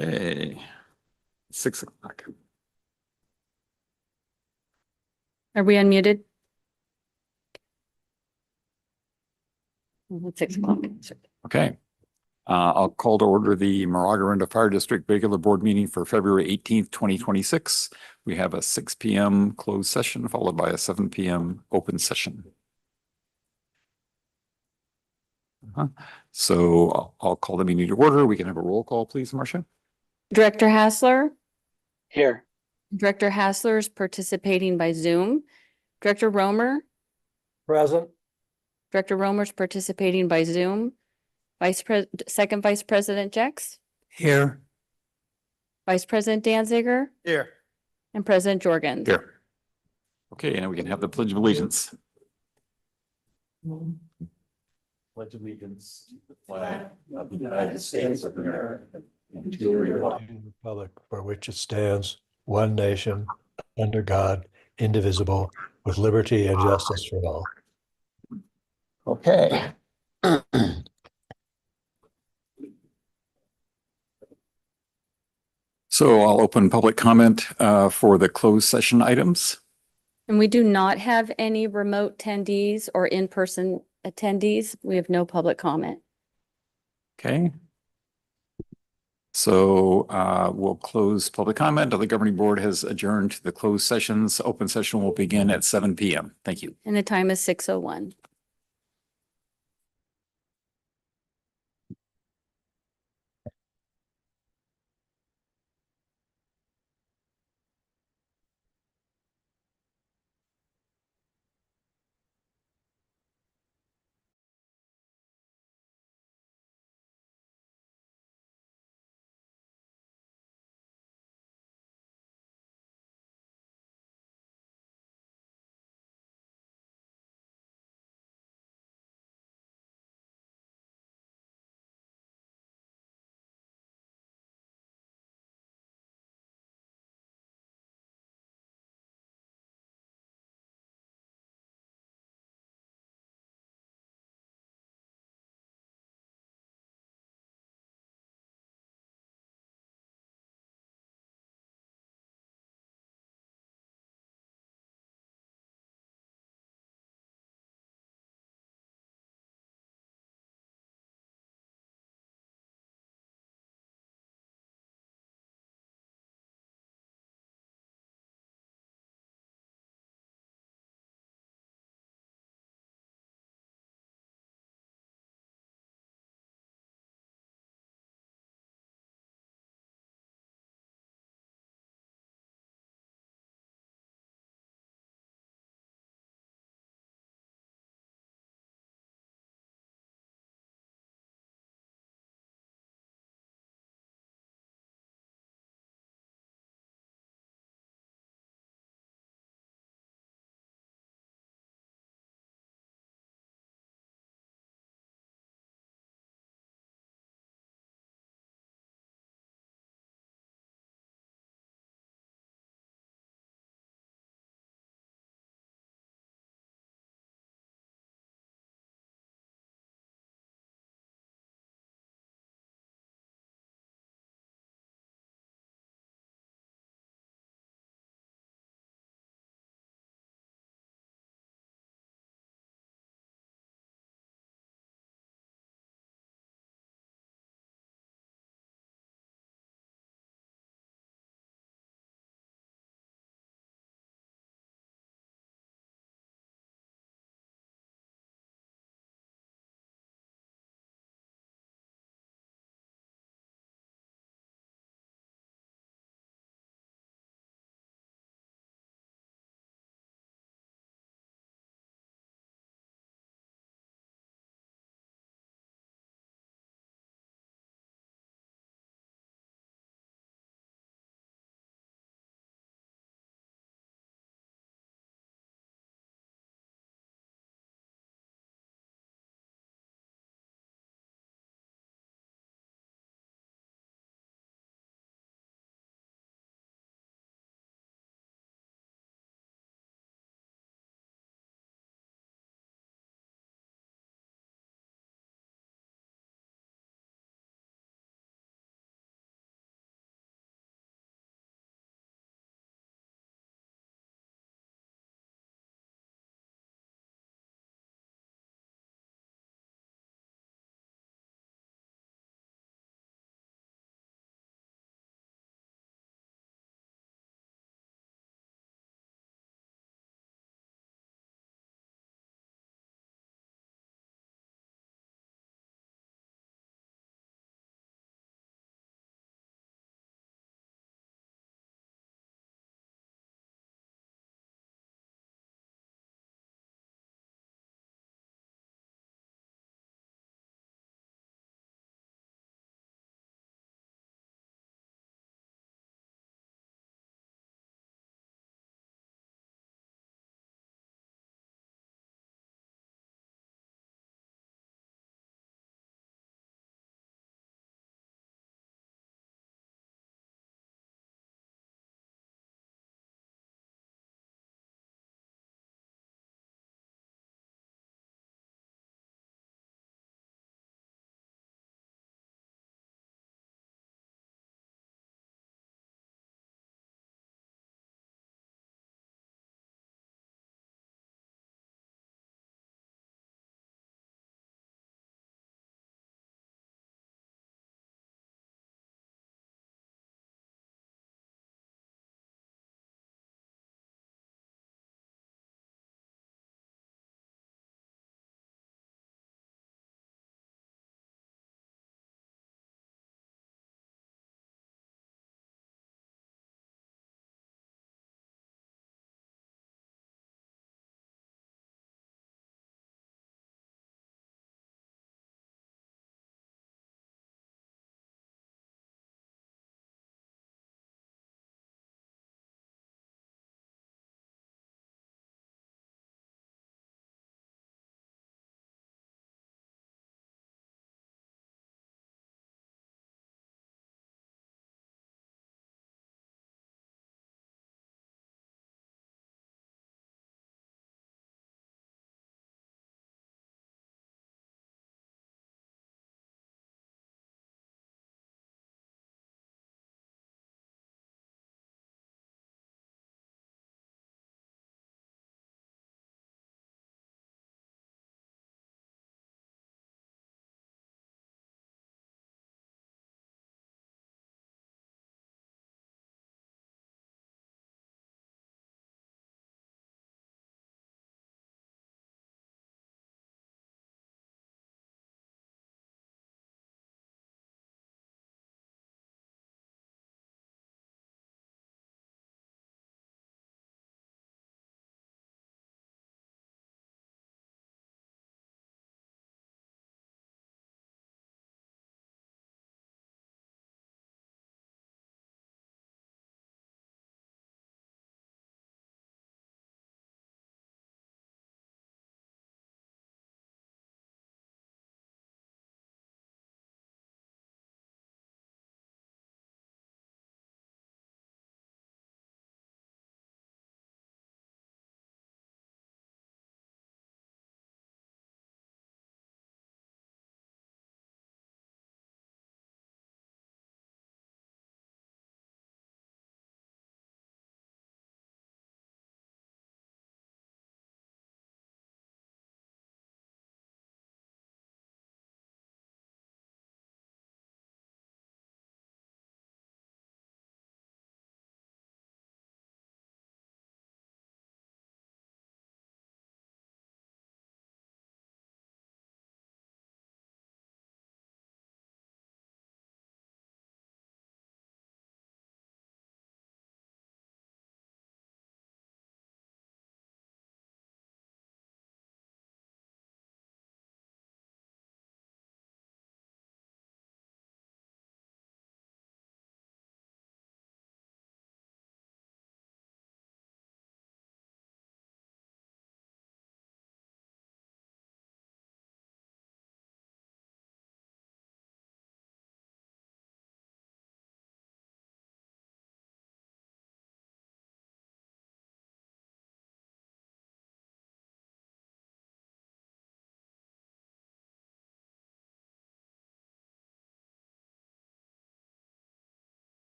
Hey, 6 o'clock. Are we unmuted? It's 6 o'clock. Okay. I'll call to order the Moraga-Orinda Fire District regular board meeting for February 18th, 2026. We have a 6 p.m. closed session followed by a 7 p.m. open session. So I'll call the meeting to order. We can have a roll call, please, Marcia. Director Hassler? Here. Director Hassler is participating by Zoom. Director Romer? Present. Director Romer's participating by Zoom. Second Vice President Jex? Here. Vice President Danziger? Here. And President Jorgens? Here. Okay, and we can have the Pledge of Allegiance. Pledge allegiance to the flag of the United States of America and to the republic for which it stands, one nation, under God, indivisible, with liberty and justice for all. Okay. So I'll open public comment for the closed session items. And we do not have any remote attendees or in-person attendees. We have no public comment. Okay. So we'll close public comment. The governing board has adjourned to the closed sessions. Open session will begin at 7 p.m. Thank you. And the time is 6:01.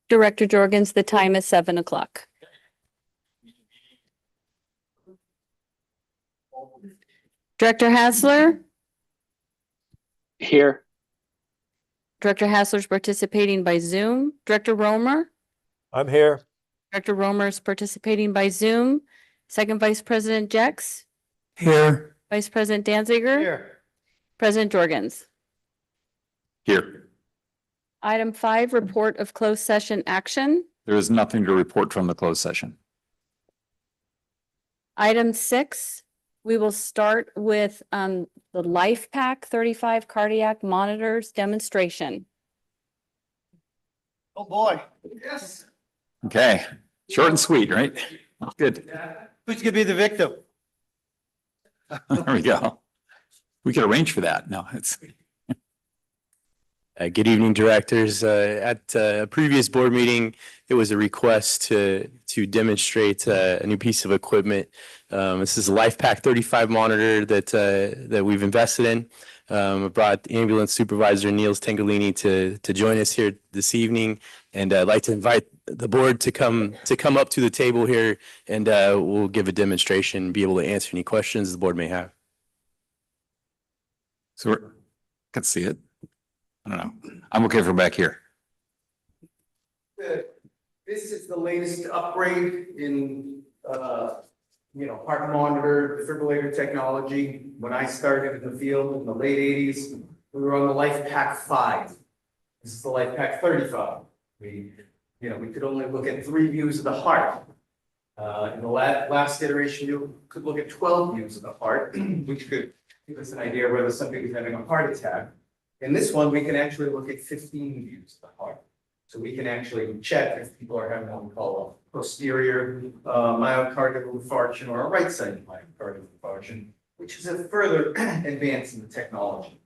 Director Jorgens, the time is 7 o'clock. Director Hassler? Here. Director Hassler's participating by Zoom. Director Romer? I'm here. Director Romer is participating by Zoom. Second Vice President Jex? Here. Vice President Danziger? President Jorgens? Here. Item 5, report of closed session action. There is nothing to report from the closed session. Item 6, we will start with the Life Pack 35 cardiac monitors demonstration. Oh, boy. Yes. Okay, short and sweet, right? Good. Who's gonna be the victim? There we go. We could arrange for that. No, it's. Good evening, directors. At a previous board meeting, it was a request to demonstrate a new piece of equipment. This is a LifePak 35 monitor that we've invested in. I brought ambulance supervisor Niels Tangolini to join us here this evening, and I'd like to invite the board to come up to the table here, and we'll give a demonstration, be able to answer any questions the board may have. So we can see it. I don't know. I'm okay from back here. This is the latest upgrade in, heart monitor, defibrillator technology. When I started in the field in the late 80s, we were on the LifePak 5. This is the LifePak 35. We could only look at 3 views of the heart. In the last iteration, you could look at 12 views of the heart, which could give us an idea whether somebody is having a heart attack. In this one, we can actually look at 15 views of the heart. So we can actually check if people are having what we call a posterior myocardial infarction or a right-sided myocardial infarction, which is a further advance in the technology.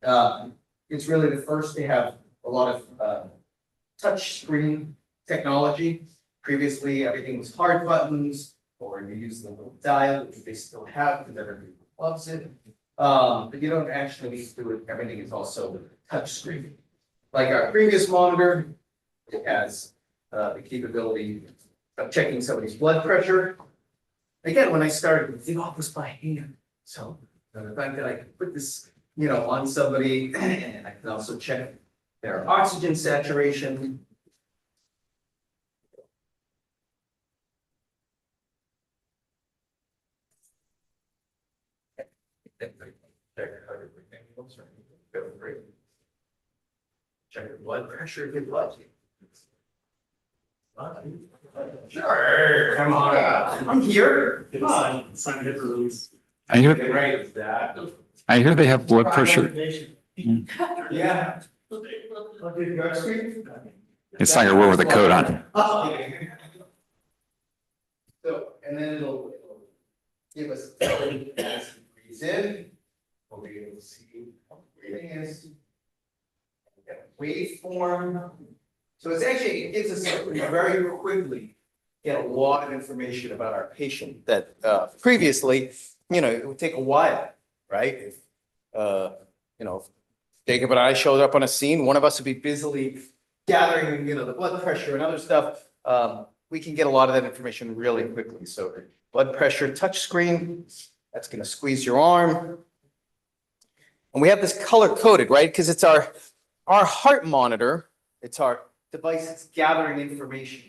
It's really the first to have a lot of touch screen technology. Previously, everything was hard buttons, or you use the little dial, which they still have because everybody loves it. But you don't actually need to do it. Everything is also touch screen. Like our previous monitor, it has the capability of checking somebody's blood pressure. Again, when I started, I did all this by hand. So the fact that I can put this, on somebody, and I can also check their oxygen saturation. Check your blood pressure, your blood. Sure, come on, I'm here. Come on. Sign it for release. I hear Right, that. they have blood pressure. Yeah. It's like a room with a coat on. So, and then it'll give us, as you breathe in, we'll be able to see how breathing is. Waveform. So it gives us very quickly get a lot of information about our patient that previously, it would take a while, right? If Jacob and I showed up on a scene, one of us would be busily gathering, the blood pressure and other stuff. We can get a lot of that information really quickly. So blood pressure touch screen, that's going to squeeze your arm. And we have this color coded, right? Because it's our heart monitor, it's our device that's gathering information.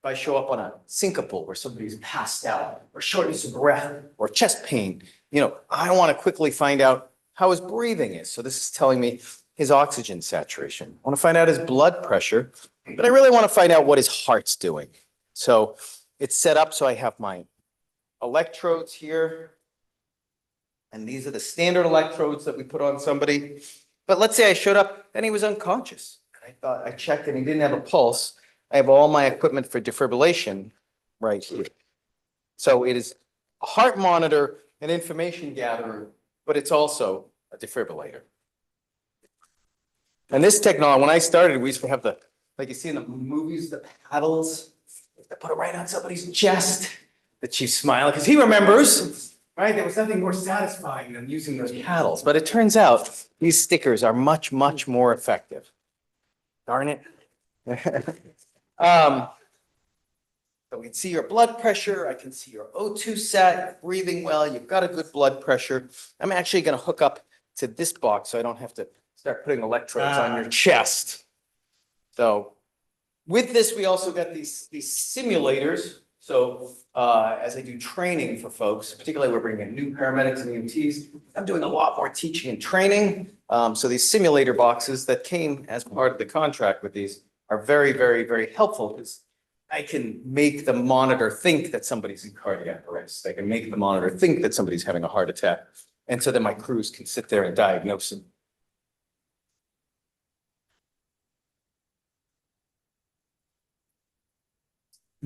If I show up on a syncopal where somebody's passed out, or shortness of breath, or chest pain, I want to quickly find out how his breathing is. So this is telling me his oxygen saturation. I want to find out his blood pressure, but I really want to find out what his heart's doing. So it's set up so I have my electrodes here. And these are the standard electrodes that we put on somebody. But let's say I showed up and he was unconscious. I thought I checked and he didn't have a pulse. I have all my equipment for defibrillation right here. So it is a heart monitor, an information gatherer, but it's also a defibrillator. And this technology, when I started, we used to have like you see in the movies, the paddles. They put it right on somebody's chest. The chief smiled because he remembers. Right, there was nothing more satisfying than using those paddles, but it turns out these stickers are much, much more effective. Darn it. So we can see your blood pressure. I can see your O2 set, breathing well. You've got a good blood pressure. I'm actually going to hook up to this box so I don't have to start putting electrodes on your chest. So with this, we also got these simulators. So as I do training for folks, particularly we're bringing in new paramedics and EMTs, I'm doing a lot more teaching and training. So these simulator boxes that came as part of the contract with these are very, very, very helpful because I can make the monitor think that somebody's in cardiac arrest. I can make the monitor think that somebody's having a heart attack. And so then my crews can sit there and diagnose them.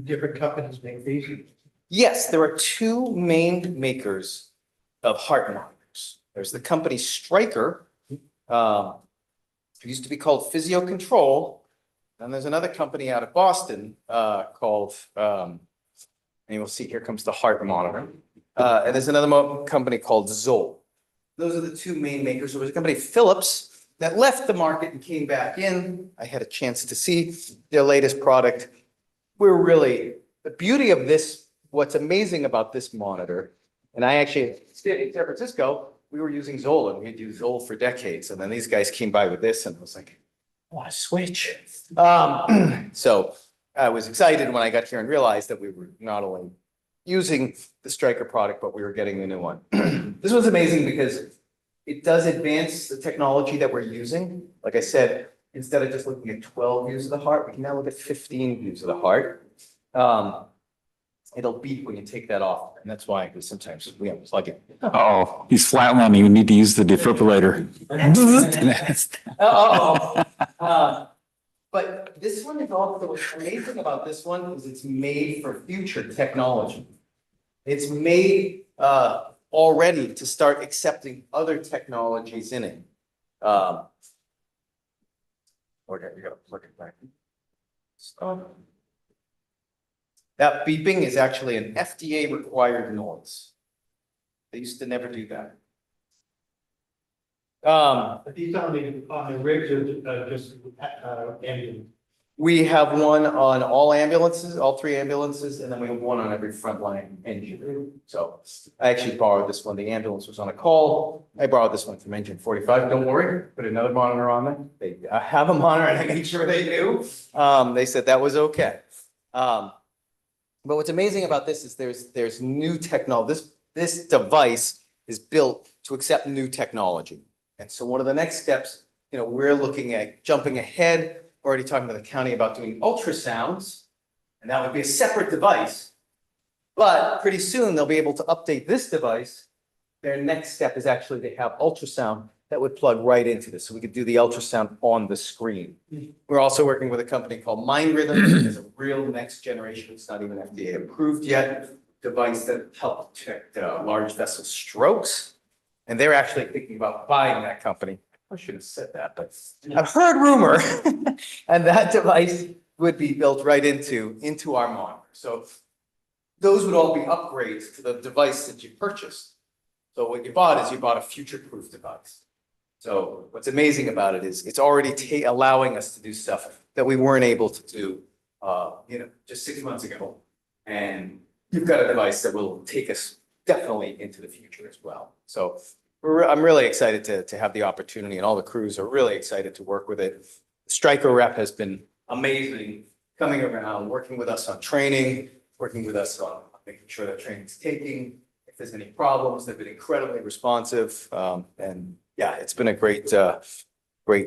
Different companies make these. Yes, there are two main makers of heart monitors. There's the company Stryker, it used to be called Physio Control. And there's another company out of Boston called, and you'll see here comes the heart monitor. And there's another company called Zoll. Those are the two main makers. There was a company, Philips, that left the market and came back in. I had a chance to see their latest product. We're really, the beauty of this, what's amazing about this monitor, and I actually, in San Francisco, we were using Zoll and we'd used Zoll for decades. And then these guys came by with this and I was like, I want to switch. So I was excited when I got here and realized that we were not only using the Stryker product, but we were getting the new one. This was amazing because it does advance the technology that we're using. Like I said, instead of just looking at 12 views of the heart, we can now look at 15 views of the heart. It'll beep when you take that off. And that's why, because sometimes we unplug it. Oh, he's flatlining. You need to use the defibrillator. But this one is also, what's amazing about this one is it's made for future technology. It's made already to start accepting other technologies in it. Okay, we gotta plug it back. That beeping is actually an FDA required noise. They used to never do that. These on the rigs are just ambulance. We have one on all ambulances, all three ambulances, and then we have one on every frontline engine. So I actually borrowed this one. The ambulance was on a call. I borrowed this one from Engine 45. Don't worry, put another monitor on there. They have a monitor and I made sure they knew. They said that was okay. But what's amazing about this is there's new technology. This device is built to accept new technology. And so one of the next steps, we're looking at jumping ahead. We're already talking to the county about doing ultrasounds, and that would be a separate device. But pretty soon they'll be able to update this device. Their next step is actually to have ultrasound that would plug right into this. So we could do the ultrasound on the screen. We're also working with a company called Mind Rhythm. It's a real next generation. It's not even FDA approved yet. Device that helps detect large vessel strokes. And they're actually thinking about buying that company. I should have said that, but I've heard rumor. And that device would be built right into our monitor. So those would all be upgrades to the device that you purchased. So what you bought is you bought a future-proof device. So what's amazing about it is it's already allowing us to do stuff that we weren't able to do, just 6 months ago. And you've got a device that will take us definitely into the future as well. So I'm really excited to have the opportunity, and all the crews are really excited to work with it. The Stryker rep has been amazing, coming around, working with us on training, working with us on making sure that training's taking. If there's any problems, they've been incredibly responsive. And yeah, it's been a great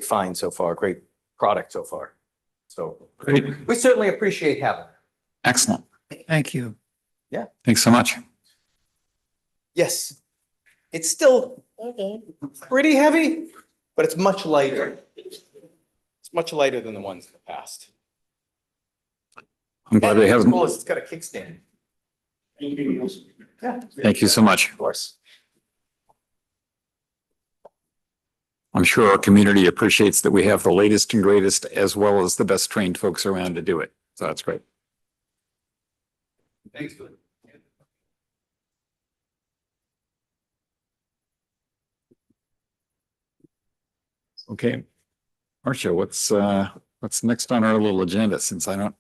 find so far, great product so far. So Great. we certainly appreciate having it. Excellent. Thank you. Thanks so much. Yes, it's still pretty heavy, but it's much lighter. It's much lighter than the ones in the past. I'm glad they have It's them. cool is it's got a kickstand. Yeah. Thank you so much. Of course. I'm sure our community appreciates that we have the latest and greatest as well as the best trained folks around to do it. So that's great. Thanks, Glenn. Okay. Marcia, what's What's next on our little agenda since I don't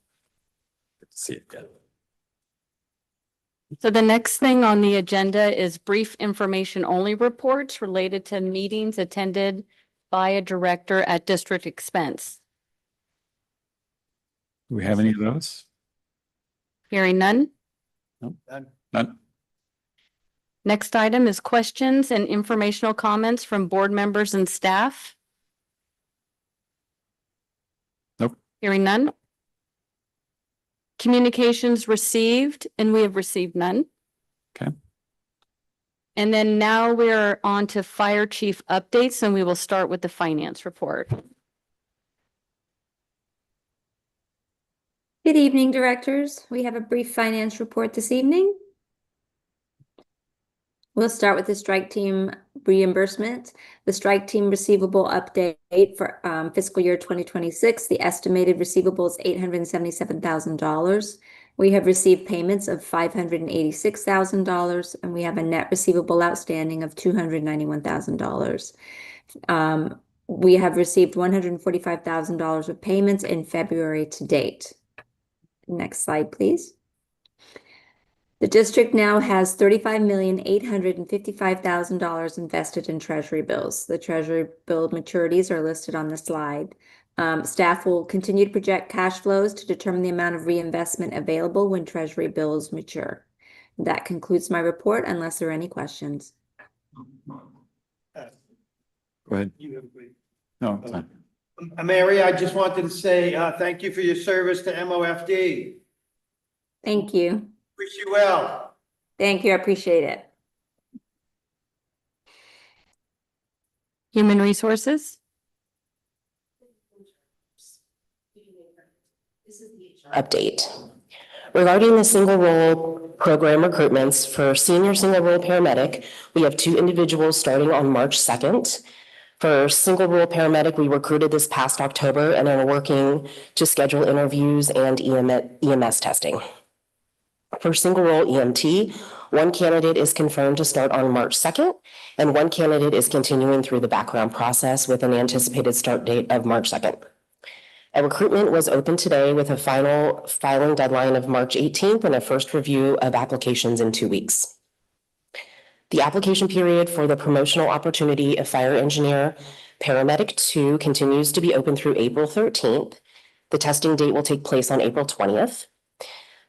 see it yet? So the next thing on the agenda is brief information only reports related to meetings attended by a director at district expense. Do we have any of those? Hearing none. None? Next item is questions and informational comments from board members and staff. Nope. Hearing none. Communications received, and we have received none. Okay. And then now we're on to fire chief updates, and we will start with the finance report. Good evening, directors. We have a brief finance report this evening. We'll start with the strike team reimbursement. The strike team receivable update for fiscal year 2026. The estimated receivable is $877,000. We have received payments of $586,000, and we have a net receivable outstanding of $291,000. We have received $145,000 of payments in February to date. Next slide, please. The district now has $35,855,000 invested in treasury bills. The treasury bill maturities are listed on the slide. Staff will continue to project cash flows to determine the amount of reinvestment available when treasury bills mature. That concludes my report unless there are any questions. Go ahead. You have a great. No, it's fine. Mary, I just wanted to say, thank you for your service to MOFD. Thank you. Wish you well. Thank you. I appreciate it. Human resources. Update. Regarding the single role program recruitments for senior single role paramedic, we have 2 individuals starting on March 2nd. For single role paramedic, we recruited this past October and are working to schedule interviews and EMS testing. For single role EMT, 1 candidate is confirmed to start on March 2nd, and 1 candidate is continuing through the background process with an anticipated start date of March 2nd. A recruitment was open today with a final filing deadline of March 18th and a first review of applications in 2 weeks. The application period for the promotional opportunity of fire engineer paramedic 2 continues to be open through April 13th. The testing date will take place on April 20th.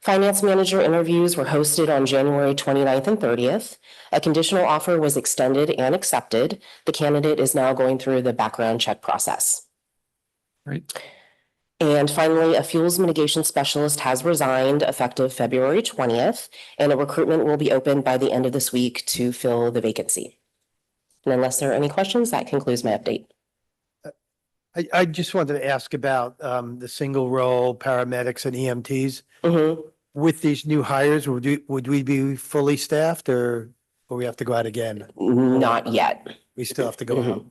Finance manager interviews were hosted on January 29th and 30th. A conditional offer was extended and accepted. The candidate is now going through the background check process. Great. And finally, a fuels mitigation specialist has resigned effective February 20th, and a recruitment will be open by the end of this week to fill the vacancy. And unless there are any questions, that concludes my update. I just wanted to ask about the single role paramedics and EMTs. With these new hires, would we be fully staffed or we have to go out again? Not yet. We still have to go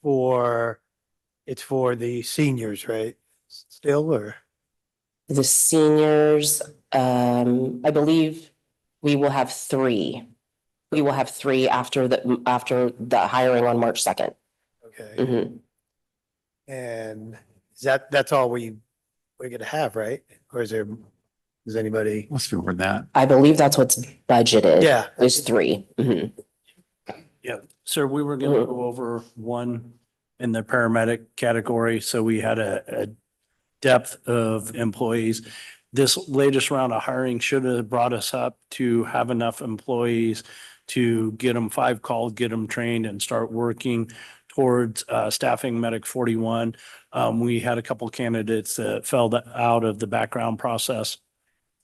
out it's for the seniors, right? Still, or? The seniors, I believe we will have 3. We will have 3 after the hiring on March 2nd. Okay. And that's all we're gonna have, right? Or is anybody? Must be more than that. I believe that's what's budgeted. Yeah. There's 3. Yeah, sir, we were gonna go over 1 in the paramedic category, so we had a depth of employees. This latest round of hiring should have brought us up to have enough employees to get them 5 called, get them trained and start working towards staffing medic 41. We had a couple candidates that fell out of the background process.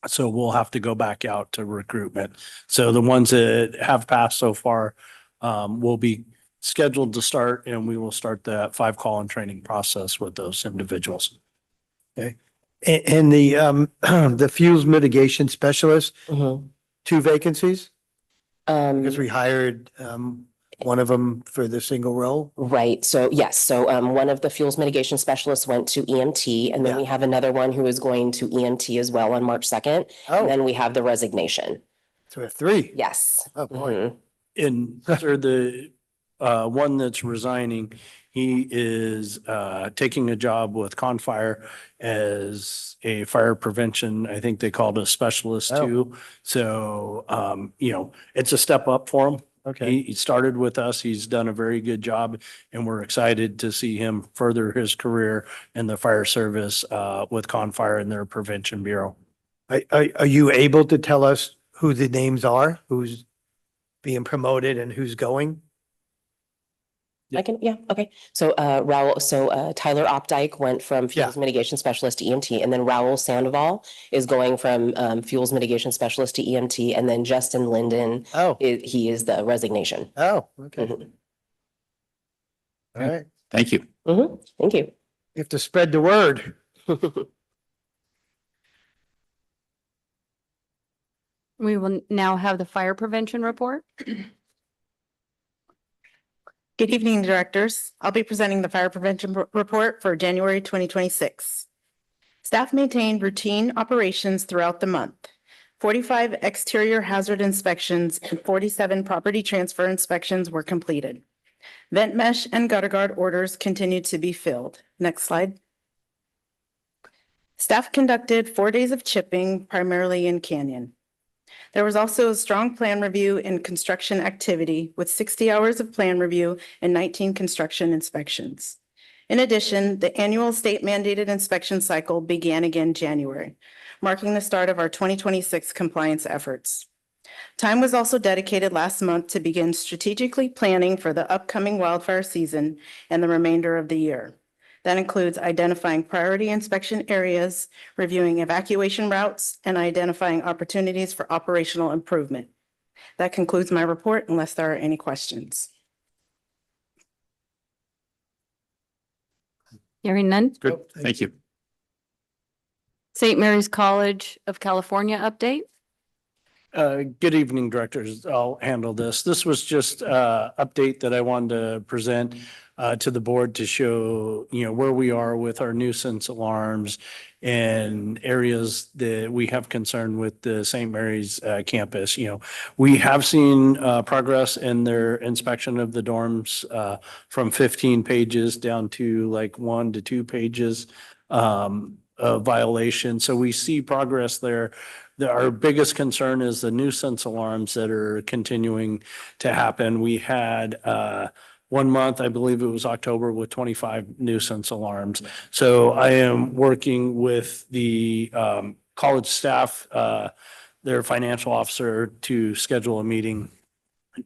So we'll have to go back out to recruitment. So the ones that have passed so far will be scheduled to start, and we will start that 5 call and training process with those individuals. Okay. And the fuels mitigation specialist, 2 vacancies? Because we hired one of them for the single role. Right. So yes. So one of the fuels mitigation specialists went to EMT, and then we have another one who is going to EMT as well on March 2nd. And then we have the resignation. So we have 3. Yes. Oh, boy. And sir, the one that's resigning, He is taking a job with Confire as a fire prevention, I think they called a specialist Oh. too. So, it's a step up for him. Okay. He started with us. He's done a very good job, and we're excited to see him further his career in the fire service with Confire and their prevention bureau. Are you able to tell us who the names are? Who's being promoted and who's going? Yeah. I can, yeah, okay. So Tyler Opdyke went from fuels mitigation specialist to EMT, and then Raul Sandoval is going from fuels mitigation specialist to EMT, and then Justin Linden, Oh, he is the resignation. oh, okay. Mhm. All right. Thank you. Thank you. You have to spread the word. We will now have the fire prevention report. Good evening, directors. I'll be presenting the fire prevention report for January 2026. Staff maintained routine operations throughout the month. 45 exterior hazard inspections and 47 property transfer inspections were completed. Vent mesh and gutter guard orders continued to be filled. Next slide. Staff conducted 4 days of chipping, primarily in Canyon. There was also a strong plan review and construction activity with 60 hours of plan review and 19 construction inspections. In addition, the annual state mandated inspection cycle began again January, marking the start of our 2026 compliance efforts. Time was also dedicated last month to begin strategically planning for the upcoming wildfire season and the remainder of the year. That includes identifying priority inspection areas, reviewing evacuation routes, and identifying opportunities for operational improvement. That concludes my report unless there are any questions. Hearing none. Good. Thank you. St. Mary's College of California update. Good evening, directors. I'll handle this. This was just update that I wanted to present to the board to show, where we are with our nuisance alarms and areas that we have concern with the St. Mary's campus. We have seen progress in their inspection of the dorms from 15 pages down to like 1 to 2 pages of violation. So we see progress there. Our biggest concern is the nuisance alarms that are continuing to happen. We had 1 month, I believe it was October, with 25 nuisance alarms. So I am working with the college staff, their financial officer, to schedule a meeting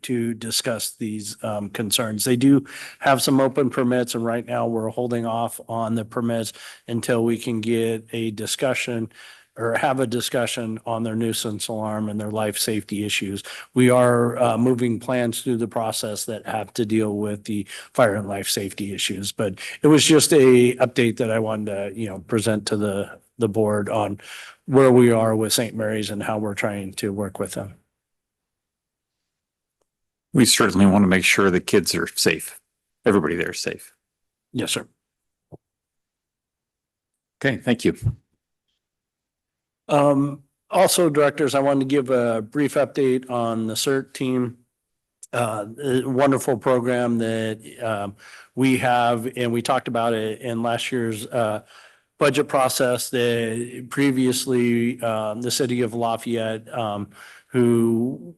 to discuss these concerns. They do have some open permits, and right now we're holding off on the permits until we can get a discussion or have a discussion on their nuisance alarm and their life safety issues. We are moving plans through the process that have to deal with the fire and life safety issues. But it was just a update that I wanted to, present to the board on where we are with St. Mary's and how we're trying to work with them. We certainly want to make sure the kids are safe. Everybody there is safe. Yes, sir. Okay, thank you. Also, directors, I wanted to give a brief update on the CERT team. A wonderful program that we have, and we talked about it in last year's budget process. That previously the city of Lafayette, who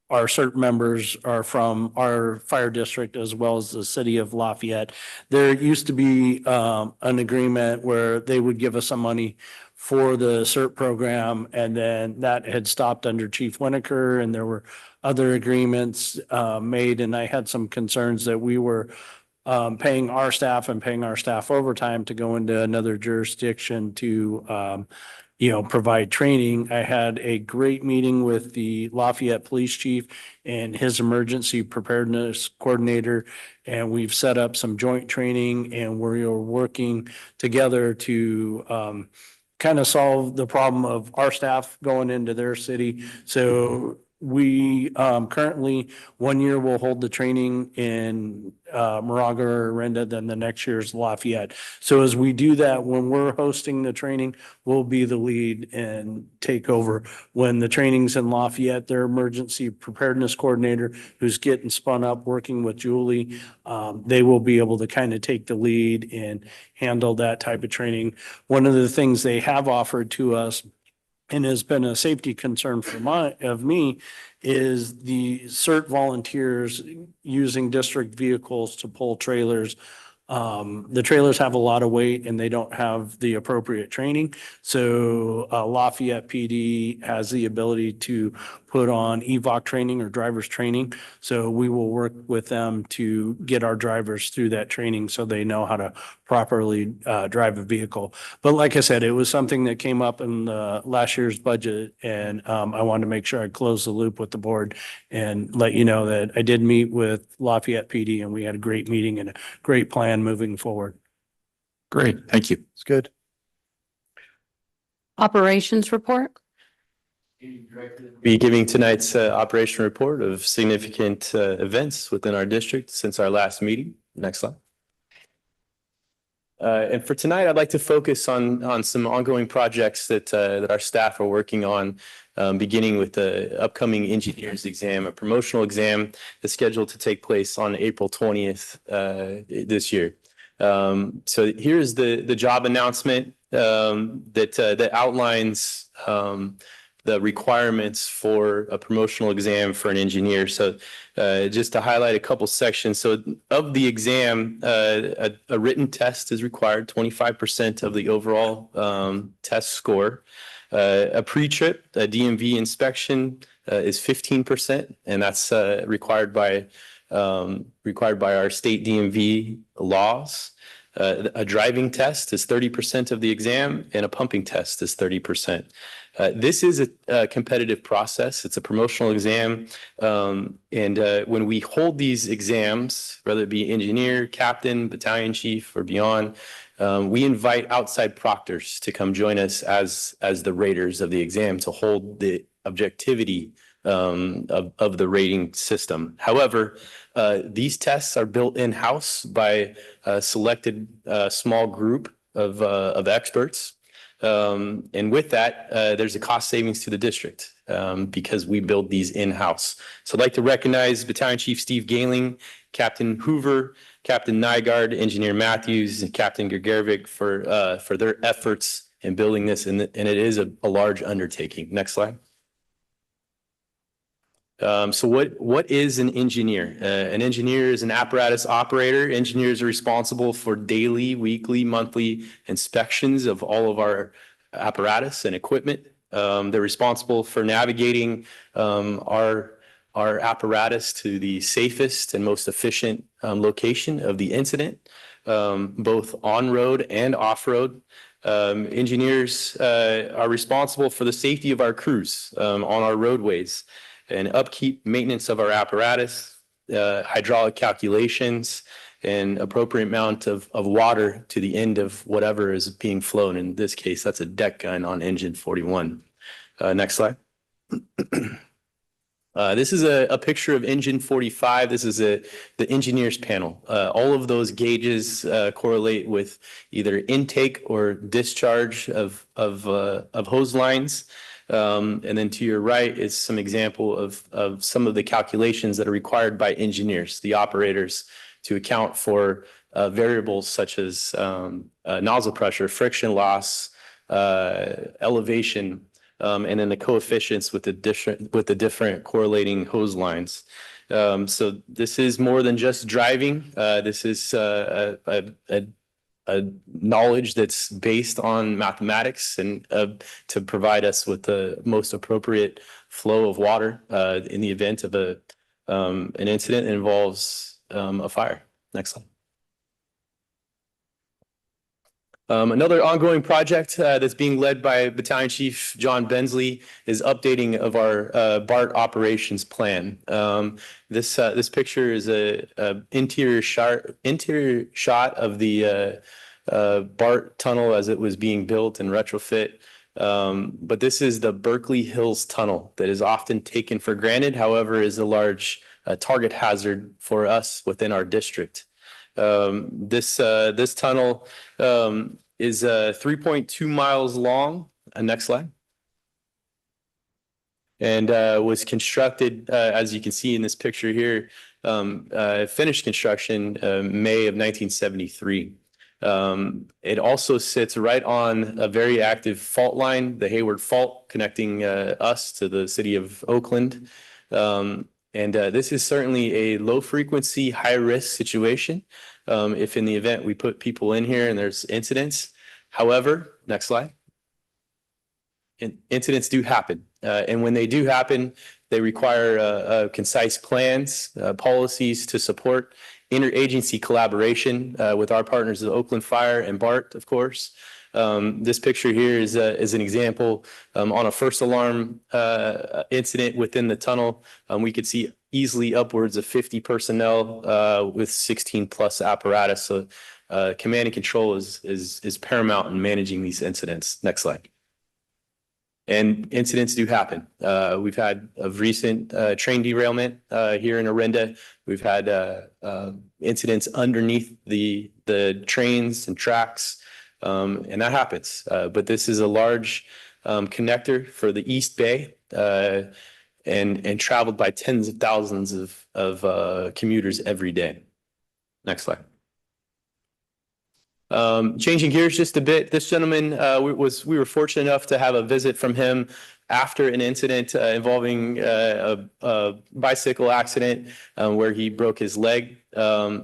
our CERT members are from our fire district as well as the city of Lafayette. There used to be an agreement where they would give us some money for the CERT program, and then that had stopped under Chief Winokur, and there were other agreements made, and I had some concerns that we were paying our staff overtime to go into another jurisdiction to provide training. I had a great meeting with the Lafayette Police Chief and his emergency preparedness coordinator, and we've set up some joint training, and we are working together to kind of solve the problem of our staff going into their city. So we currently 1 year will hold the training in Moraga-Orinda, then the next year is Lafayette. So as we do that, when we're hosting the training, we'll be the lead and take over. When the training's in Lafayette, their emergency preparedness coordinator, who's getting spun up working with Julie, they will be able to kind of take the lead and handle that type of training. One of the things they have offered to us, and has been a safety concern for me, is the CERT volunteers using district vehicles to pull trailers. The trailers have a lot of weight and they don't have the appropriate training. So Lafayette PD has the ability to put on EVOC training or driver's training. So we will work with them to get our drivers through that training so they know how to properly drive a vehicle. But like I said, it was something that came up in last year's budget, and I wanted to make sure I closed the loop with the board and let you know that I did meet with Lafayette PD and we had a great meeting and a great plan moving forward. Great, thank you. It's good. Operations report. Be giving tonight's operation report of significant events within our district since our last meeting. Next slide. And for tonight, I'd like to focus on some ongoing projects that our staff are working on, beginning with the upcoming engineers exam, a promotional exam that's scheduled to take place on April 20th this year. So here's the job announcement that outlines the requirements for a promotional exam for an engineer. So just to highlight a couple sections. So of the exam, a written test is required, 25% of the overall test score. A pre-trip, a DMV inspection is 15%, and that's required by our state DMV laws. A driving test is 30% of the exam, and a pumping test is 30%. This is a competitive process. It's a promotional exam. And when we hold these exams, whether it be engineer, captain, battalion chief, or beyond, we invite outside proctors to come join us as the raters of the exam to hold the objectivity of the rating system. However, these tests are built in-house by a selected small group of experts. And with that, there's a cost savings to the district because we build these in-house. So I'd like to recognize Battalion Chief Steve Gailing, Captain Hoover, Captain Nygaard, Engineer Matthews, and Captain Gergerovic for their efforts in building this, and it is a large undertaking. Next slide. So what is an engineer? An engineer is an apparatus operator. Engineers are responsible for daily, weekly, monthly inspections of all of our apparatus and equipment. They're responsible for navigating our apparatus to the safest and most efficient location of the incident, both on-road and off-road. Engineers are responsible for the safety of our crews on our roadways, and upkeep, maintenance of our apparatus, hydraulic calculations, and appropriate amount of water to the end of whatever is being flown. In this case, that's a deck gun on engine 41. Next slide. This is a picture of engine 45. This is the engineer's panel. All of those gauges correlate with either intake or discharge of hose lines. And then to your right is some example of some of the calculations that are required by engineers, the operators, to account for variables such as nozzle pressure, friction loss, elevation, and then the coefficients with the different correlating hose lines. So this is more than just driving. This is a knowledge that's based on mathematics and to provide us with the most appropriate flow of water in the event of an incident that involves a fire. Next slide. Another ongoing project that's being led by Battalion Chief John Bensley is updating of our BART operations plan. This picture is a interior shot of the BART tunnel as it was being built and retrofit. But this is the Berkeley Hills Tunnel that is often taken for granted, however, is a large target hazard for us within our district. This tunnel is 3.2 miles long. Next slide. And was constructed, as you can see in this picture here, finished construction May of 1973. It also sits right on a very active fault line, the Hayward Fault, connecting us to the city of Oakland. This is certainly a low frequency, high risk situation. If in the event we put people in here and there's incidents. However, next slide. Incidents do happen. And when they do happen, they require concise plans, policies to support interagency collaboration with our partners at Oakland Fire and BART, of course. This picture here is an example on a first alarm incident within the tunnel. We could see easily upwards of 50 personnel with 16 plus apparatus. So command and control is paramount in managing these incidents. Next slide. And incidents do happen. We've had a recent train derailment here in Orinda. We've had incidents underneath the trains and tracks, and that happens. But this is a large connector for the East Bay and traveled by tens of thousands of commuters every day. Next slide. Changing gears just a bit, this gentleman, we were fortunate enough to have a visit from him after an incident involving a bicycle accident where he broke his leg.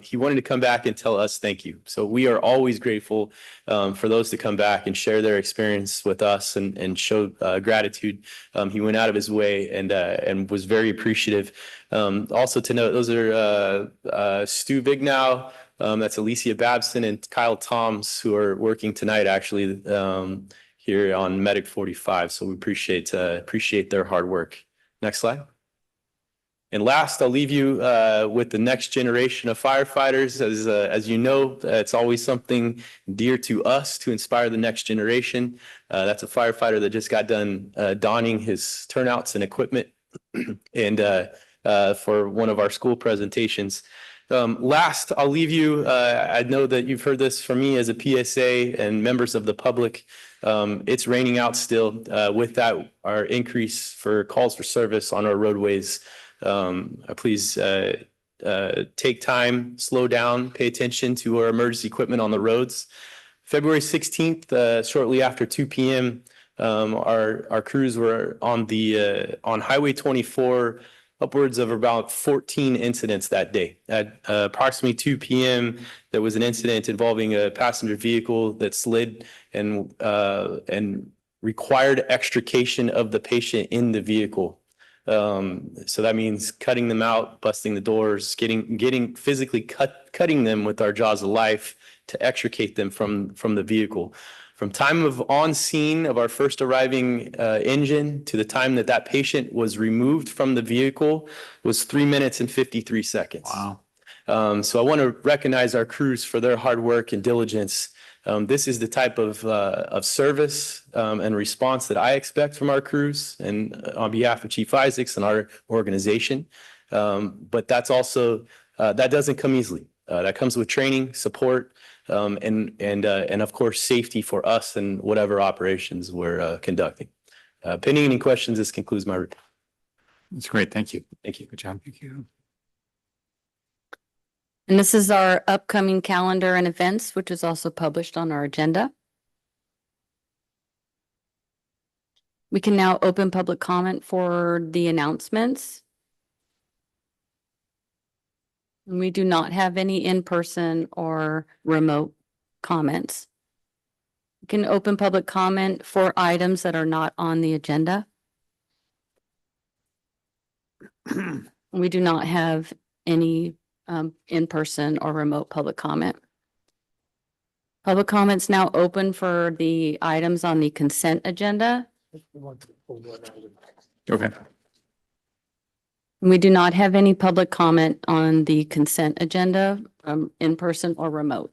He wanted to come back and tell us thank you. So we are always grateful for those to come back and share their experience with us and show gratitude. He went out of his way and was very appreciative. Also to note, those are Stu Vignow, that's Alicia Babson and Kyle Toms, who are working tonight actually here on Medic 45. So we appreciate their hard work. Next slide. And last, I'll leave you with the next generation of firefighters. As you know, it's always something dear to us to inspire the next generation. That's a firefighter that just got done donning his turnouts and equipment and for one of our school presentations. Last, I'll leave you. I know that you've heard this from me as a PSA and members of the public. It's raining out still. With that, our increase for calls for service on our roadways. Please take time, slow down, pay attention to our emergency equipment on the roads. February 16th, shortly after 2 p.m., our crews were on Highway 24. Upwards of about 14 incidents that day. At approximately 2 p.m., there was an incident involving a passenger vehicle that slid and required extrication of the patient in the vehicle. So that means cutting them out, busting the doors, getting physically cutting them with our jaws of life to extricate them from the vehicle. From time of on scene of our first arriving engine to the time that patient was removed from the vehicle was 3 minutes and 53 seconds. Wow. So I want to recognize our crews for their hard work and diligence. This is the type of service and response that I expect from our crews and on behalf of Chief Isaacs and our organization. But that's also, that doesn't come easily. That comes with training, support, and of course, safety for us and whatever operations we're conducting. Pending any questions, this concludes my report. That's great. Thank you. Thank you. Good job. Thank you. And this is our upcoming calendar and events, which is also published on our agenda. We can now open public comment for the announcements. We do not have any in-person or remote comments. We can open public comment for items that are not on the agenda. We do not have any in-person or remote public comment. Public comments now open for the items on the consent agenda. Okay. We do not have any public comment on the consent agenda, in person or remote.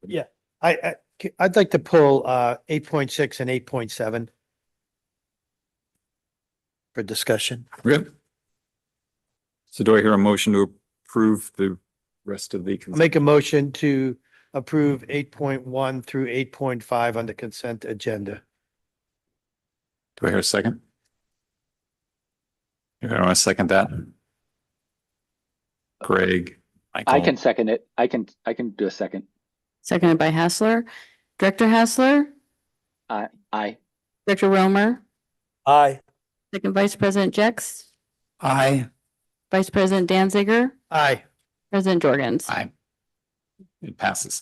Yeah, I I'd like to pull 8.6 and 8.7 for discussion. Good. So do I hear a motion to approve the rest of the? I'll make a motion to approve 8.1 through 8.5 on the consent agenda. Do I hear a second? You want to second that? Greg, I Michael. can second it. I can do a second. Seconded by Hassler. Director Hassler, Aye. Director Romer, Aye. Second Vice President Jex, Aye. Vice President Danziger, Aye. President Jorgens. Aye. It passes.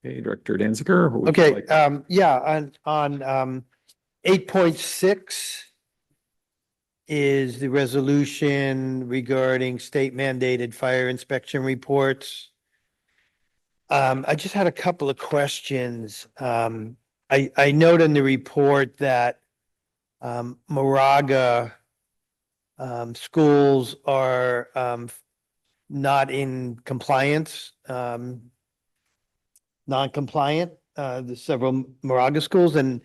Okay, Director Danziger. what would you Okay, like? yeah, on 8.6 is the resolution regarding state mandated fire inspection reports. I just had a couple of questions. I note in the report that Moraga schools are not in compliance, non-compliant, the several Moraga schools, and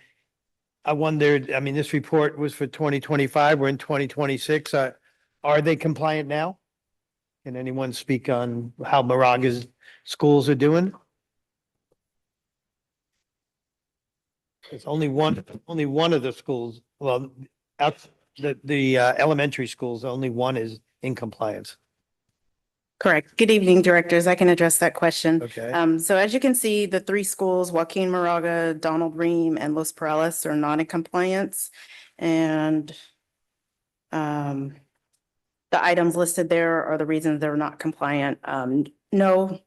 I wondered, I mean, this report was for 2025, we're in 2026. Are they compliant now? Can anyone speak on how Moraga's schools are doing? It's only one of the schools, well, out, the elementary schools, only one is in compliance. Correct. Good evening, directors. I can address that question. Okay. So as you can see, the three schools, Joaquin Moraga, Donald Ream, and Los Perales are not in compliance. And the items listed there are the reasons they're not compliant. No,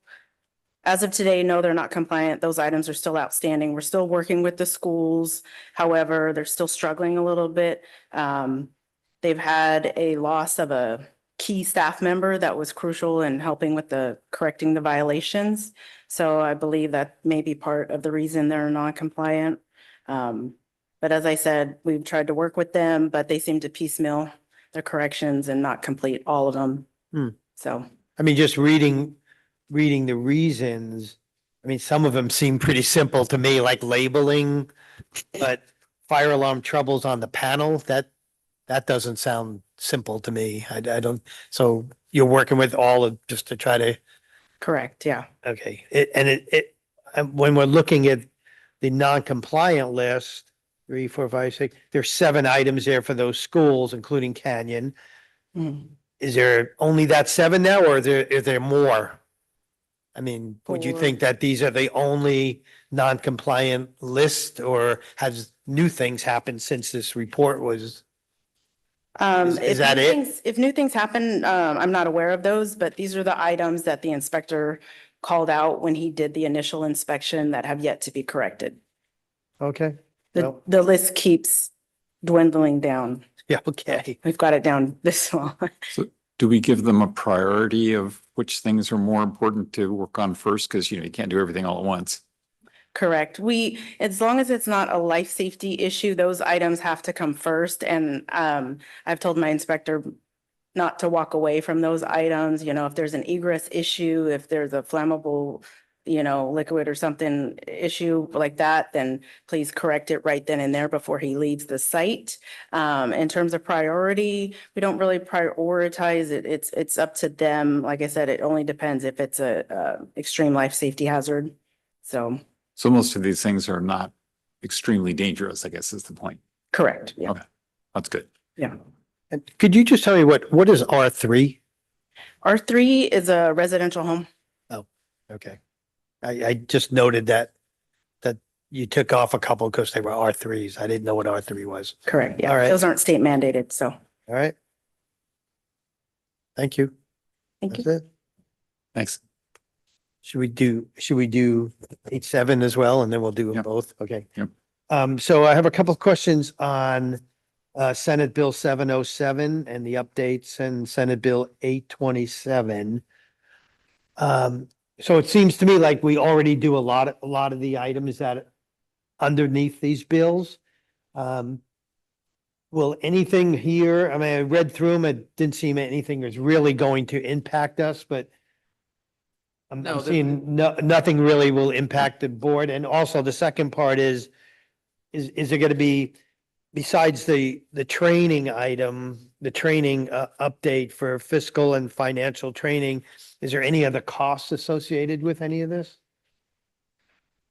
as of today, no, they're not compliant. Those items are still outstanding. We're still working with the schools. However, they're still struggling a little bit. They've had a loss of a key staff member that was crucial in helping with the correcting the violations. So I believe that may be part of the reason they're non-compliant. But as I said, we've tried to work with them, but they seem to piecemeal their corrections and not complete all of them. So, I mean, just reading the reasons, I mean, some of them seem pretty simple to me, like labeling, but fire alarm troubles on the panel, that doesn't sound simple to me. I don't, so you're working with all of, just to try to, correct, yeah. okay, and when we're looking at the non-compliant list, 3, 4, 5, 6, there's 7 items there for those schools, including Canyon. Mm. Is there only that 7 now, or is there more? I mean, would you For- think that these are the only non-compliant list, or has new things happened since this report was? Is If that new it? things- If new things happen, I'm not aware of those, but these are the items that the inspector called out when he did the initial inspection that have yet to be corrected. Okay, The, Well- the list keeps dwindling down. yeah, okay. We've got it down this small. So do we give them a priority of which things are more important to work on first? Because, you can't do everything all at once. Correct. As long as it's not a life safety issue, those items have to come first. And I've told my inspector not to walk away from those items. If there's an egress issue, if there's a flammable, liquid or something issue like that, then please correct it right then and there before he leaves the site. In terms of priority, we don't really prioritize it. It's up to them. Like I said, it only depends if it's a extreme life safety hazard. So. So most of these things are not extremely dangerous, I guess is the point. Correct, yeah. Okay. That's good. Yeah. And could you just tell me what is R3? R3 is a residential home. Okay. I just noted that you took off a couple because they were R3s. I didn't know what R3 was. Correct, yeah. All right. Those aren't state mandated, so All right. Thank you. thank you. That's it. Thanks. Should we do 8.7 as well, and then we'll do them Yep. both? Okay. Yep. So I have a couple of questions on Senate Bill 707 and the updates, and Senate Bill 827. So it seems to me like we already do a lot of the items that underneath these bills. Will anything here, I mean, I read through them, it didn't seem anything was really going to impact us, but I'm seeing nothing really will impact the board. And also the second part is there going to be, besides the training item, the training update for fiscal and financial training, is there any other costs associated with any of this?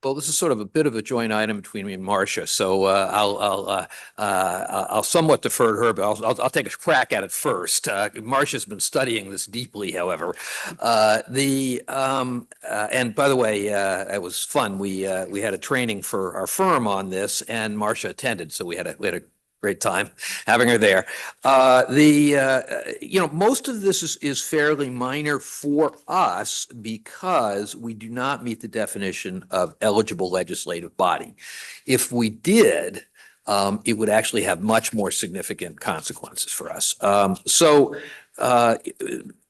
Well, this is sort of a bit of a joint item between me and Marcia, so I'll somewhat defer to her, but I'll take a crack at it first. Marcia's been studying this deeply, however. And by the way, it was fun. We had a training for our firm on this, and Marcia attended, so we had a great time having her there. Most of this is fairly minor for us because we do not meet the definition of eligible legislative body. If we did, it would actually have much more significant consequences for us.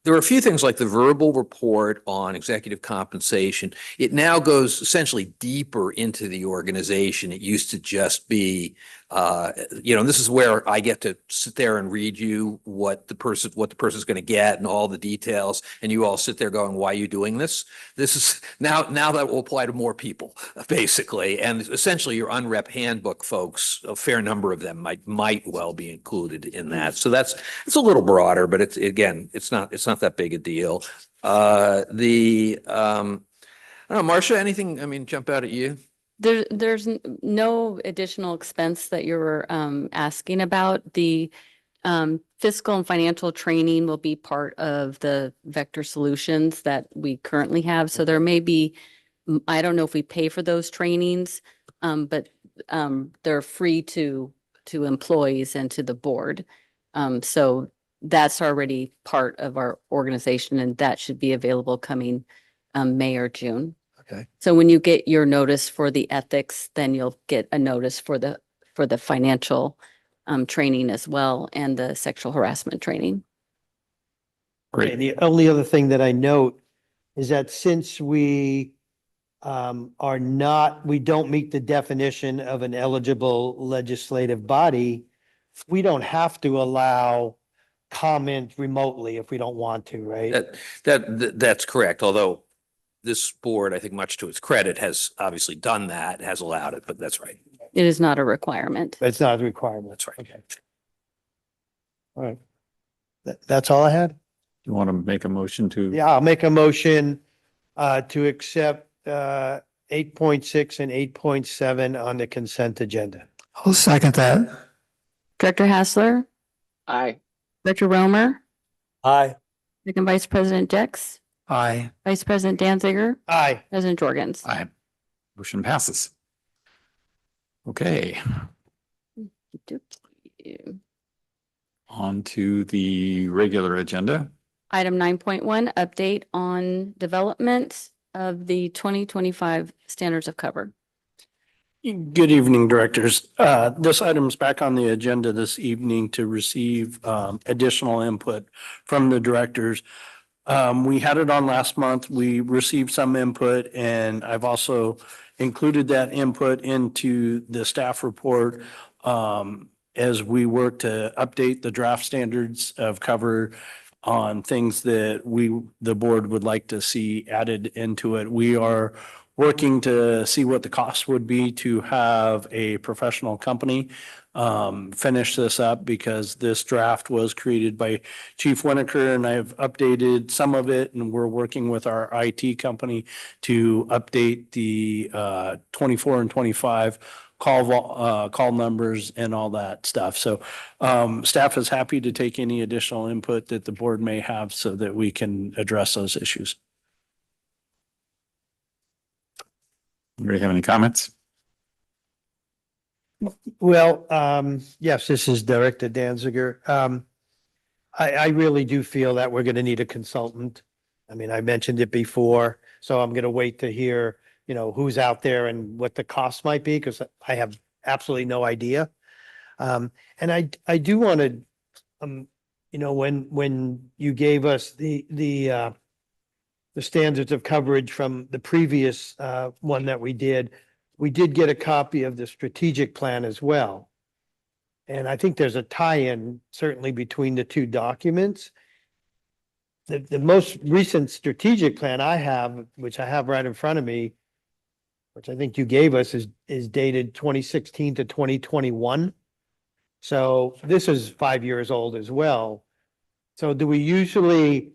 There are a few things like the verbal report on executive compensation. It now goes essentially deeper into the organization. It used to just be, this is where I get to sit there and read you what the person's going to get and all the details, and you all sit there going, "Why are you doing this?" This is now that will apply to more people, basically, and essentially your unrep handbook folks, a fair number of them might well be included in that. So it's a little broader, but it's not that big a deal. I don't know, Marcia, anything, jump out at you? There's no additional expense that you're asking about. The fiscal and financial training will be part of the Vector Solutions that we currently have. So there may be, I don't know if we pay for those trainings, but they're free to employees and to the board. So that's already part of our organization, and that should be available coming May or June. Okay. So when you get your notice for the ethics, then you'll get a notice for the financial training as well, and the sexual harassment training. Great. And the only other thing that I note is that since we we don't meet the definition of an eligible legislative body, we don't have to allow comment remotely if we don't want to, right? That's correct. Although this board, I think much to its credit, has obviously done that, has allowed it, but that's right. It is not a requirement. It's not a requirement. That's right. Okay. All right. That's all I had? You want to make a motion to? Yeah, I'll make a motion to accept 8.6 and 8.7 on the consent agenda. I'll second that. Director Hassler, Aye. Director Romer, Aye. Second Vice President Jex, Aye. Vice President Danziger, Aye. President Jorgens. Aye. Motion passes. Okay, on to the regular agenda. Item 9.1, update on development of the 2025 standards of cover. Good evening, directors. This item's back on the agenda this evening to receive additional input from the directors. We had it on last month. We received some input, and I've also included that input into the staff report as we work to update the draft standards of cover on things that the board would like to see added into it. We are working to see what the cost would be to have a professional company finish this up, because this draft was created by Chief Winokur, and I've updated some of it, and we're working with our IT company to update the 24 and 25 call numbers and all that stuff. So staff is happy to take any additional input that the board may have so that we can address those issues. Anybody have any comments? Well, yes, this is Director Danziger. I really do feel that we're going to need a consultant. I mean, I mentioned it before, so I'm going to wait to hear, who's out there and what the cost might be, because I have absolutely no idea. And I do want to, when you gave us the standards of coverage from the previous one that we did get a copy of the strategic plan as well. And I think there's a tie-in certainly between the two documents. the most recent strategic plan I have, which I have right in front of me, which I think you gave us, is dated 2016 to 2021. So this is 5 years old as well. So do we usually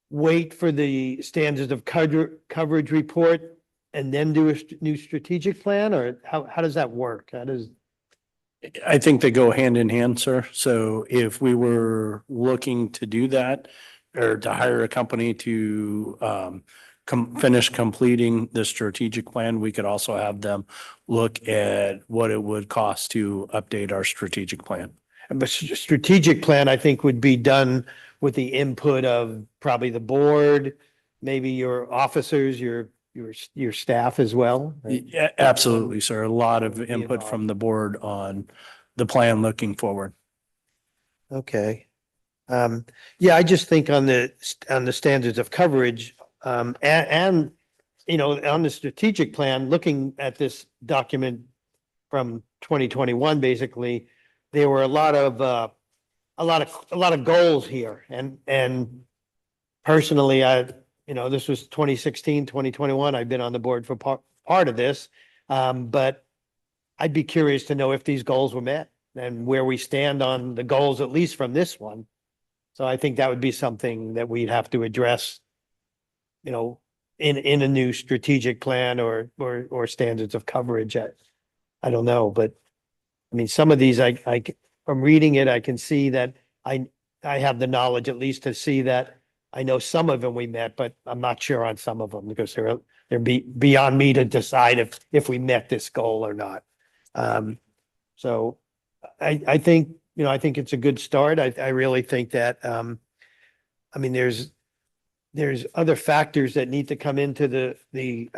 wait for the standards of coverage report and then do a new strategic plan, or how does that work? How does? I think they go hand in hand, sir. So if we were looking to do that or to hire a company to finish completing the strategic plan, we could also have them look at what it would cost to update our strategic plan. But strategic plan, I think, would be done with the input of probably the board, maybe your officers, your staff as well. Right? Yeah, absolutely, sir. A lot of Be input involved. from the board on the plan looking forward. Okay. Yeah, I just think on the standards of coverage, and, you know, on the strategic plan, looking at this document from 2021, basically, there were a lot of goals here, and personally, this was 2016, 2021. I've been on the board for part of this. But I'd be curious to know if these goals were met and where we stand on the goals, at least from this one. So I think that would be something that we'd have to address, in a new strategic plan or standards of coverage. I don't know, but I mean, some of these, from reading it, I can see that I have the knowledge at least to see that I know some of them we met, but I'm not sure on some of them because they're beyond me to decide if we met this goal or not. So I think, I think it's a good start. I really think that, I mean, there's other factors that need to come into the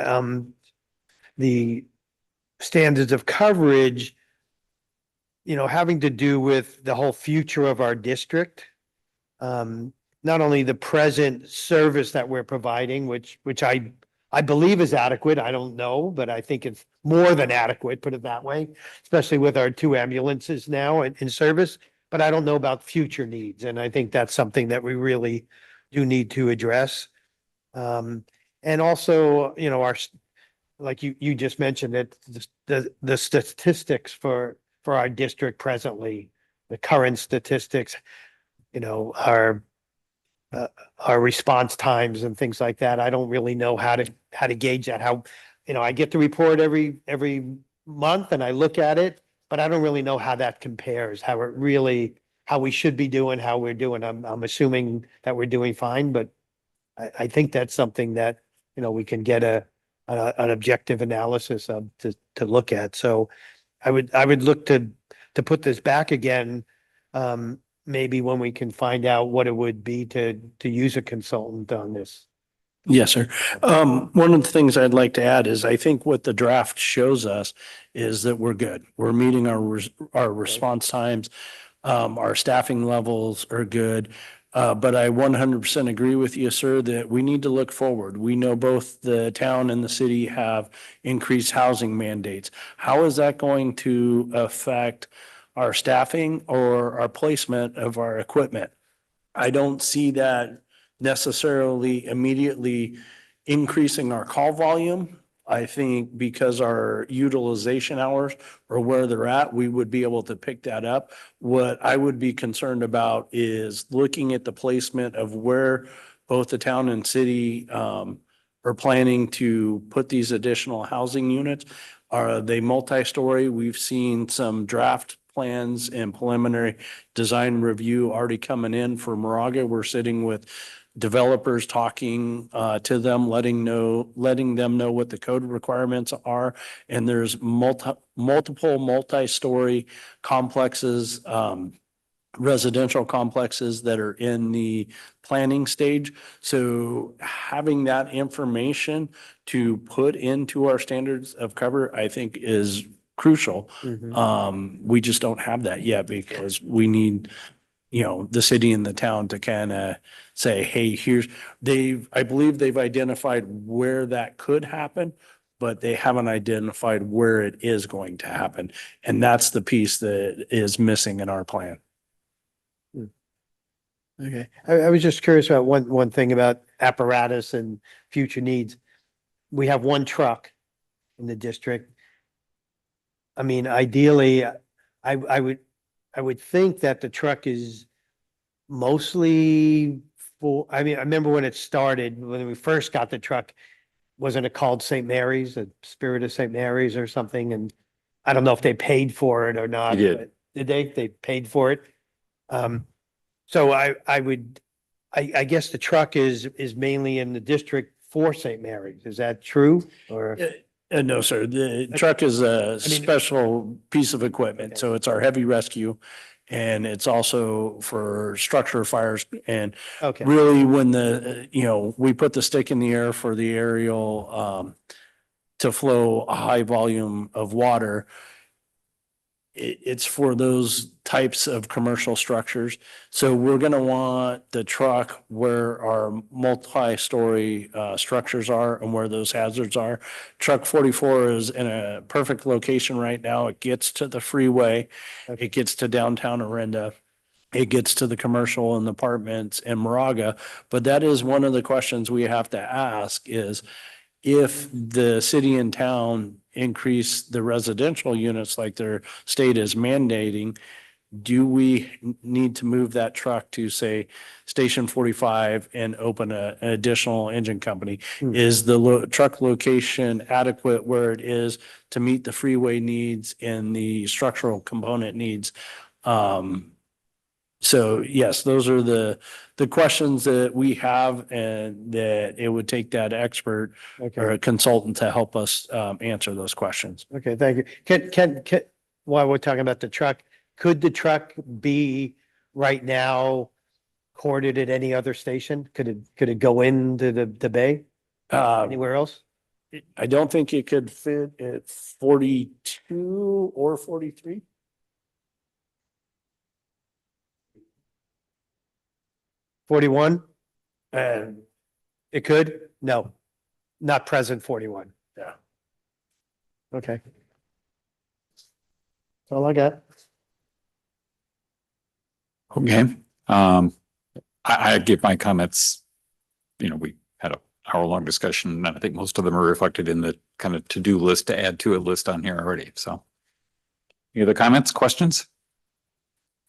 standards of coverage, having to do with the whole future of our district. Not only the present service that we're providing, which I believe is adequate. I don't know, but I think it's more than adequate, put it that way, especially with our 2 ambulances now in service. But I don't know about future needs. And I think that's something that we really do need to address. And also, like you just mentioned it, the statistics for our district presently, the current statistics, our response times and things like that. I don't really know how to gauge that. I get the report every month and I look at it, but I don't really know how that compares, how we should be doing, how we're doing. I'm assuming that we're doing fine, but I think that's something that, we can get an objective analysis of to look at. So I would look to put this back again, maybe when we can find out what it would be to use a consultant on this. Yes, sir. One of the things I'd like to add is I think what the draft shows us is that we're good. We're meeting our response times. Our staffing levels are good. But I 100% agree with you, sir, that we need to look forward. We know both the town and the city have increased housing mandates. How is that going to affect our staffing or our placement of our equipment? I don't see that necessarily immediately increasing our call volume. I think because our utilization hours are where they're at, we would be able to pick that up. What I would be concerned about is looking at the placement of where both the town and city are planning to put these additional housing units. Are they multi-story? We've seen some draft plans and preliminary design review already coming in for Moraga. We're sitting with developers, talking to them, letting them know what the code requirements are. And there's multiple multi-story complexes, residential complexes that are in the planning stage. So having that information to put into our standards of cover, I think is crucial. We just don't have that yet because we need, the city and the town to kind of say, hey, I believe they've identified where that could happen, but they haven't identified where it is going to happen. And that's the piece that is missing in our plan. Okay, I was just curious about one thing about apparatus and future needs. We have one truck in the district. I mean, ideally, I would think that the truck is mostly full. I mean, I remember when it started, when we first got the truck, wasn't it called St. Mary's, the Spirit of St. Mary's or something? And I don't know if they paid for it or not. They did. but Did they? They paid for it. So I guess the truck is mainly in the district for St. Mary's. Is that true? Or, No, sir. The truck is a I mean- special piece of equipment. Okay. So it's our heavy rescue. And it's also for structure fires. And okay, really when we put the stick in the air for the aerial to flow a high volume of water. It's for those types of commercial structures. So we're gonna want the truck where our multi-story structures are and where those hazards are. Truck 44 is in a perfect location right now. It gets to the freeway. Okay. It gets to downtown Orinda. It gets to the commercial and apartments in Moraga. But that is one of the questions we have to ask is if the city and town increase the residential units like their state is mandating, do we need to move that truck to, say, Station 45 and open an additional engine company? Hmm. Is the truck location adequate where it is to meet the freeway needs and the structural component needs? So yes, those are the questions that we have, and that it would take that expert or okay, a consultant to help us answer those questions. okay, thank you. While we're talking about the truck, could the truck be right now corded at any other station? Could it go into the bay anywhere else? I don't think it could fit at 42 or 43. 41? And It could? No, not present 41. yeah. Okay. That's all I got. Okay. I give my comments, we had an hour-long discussion, and I think most of them are reflected in the kind of to-do list to add to a list on here already. So any other comments, questions?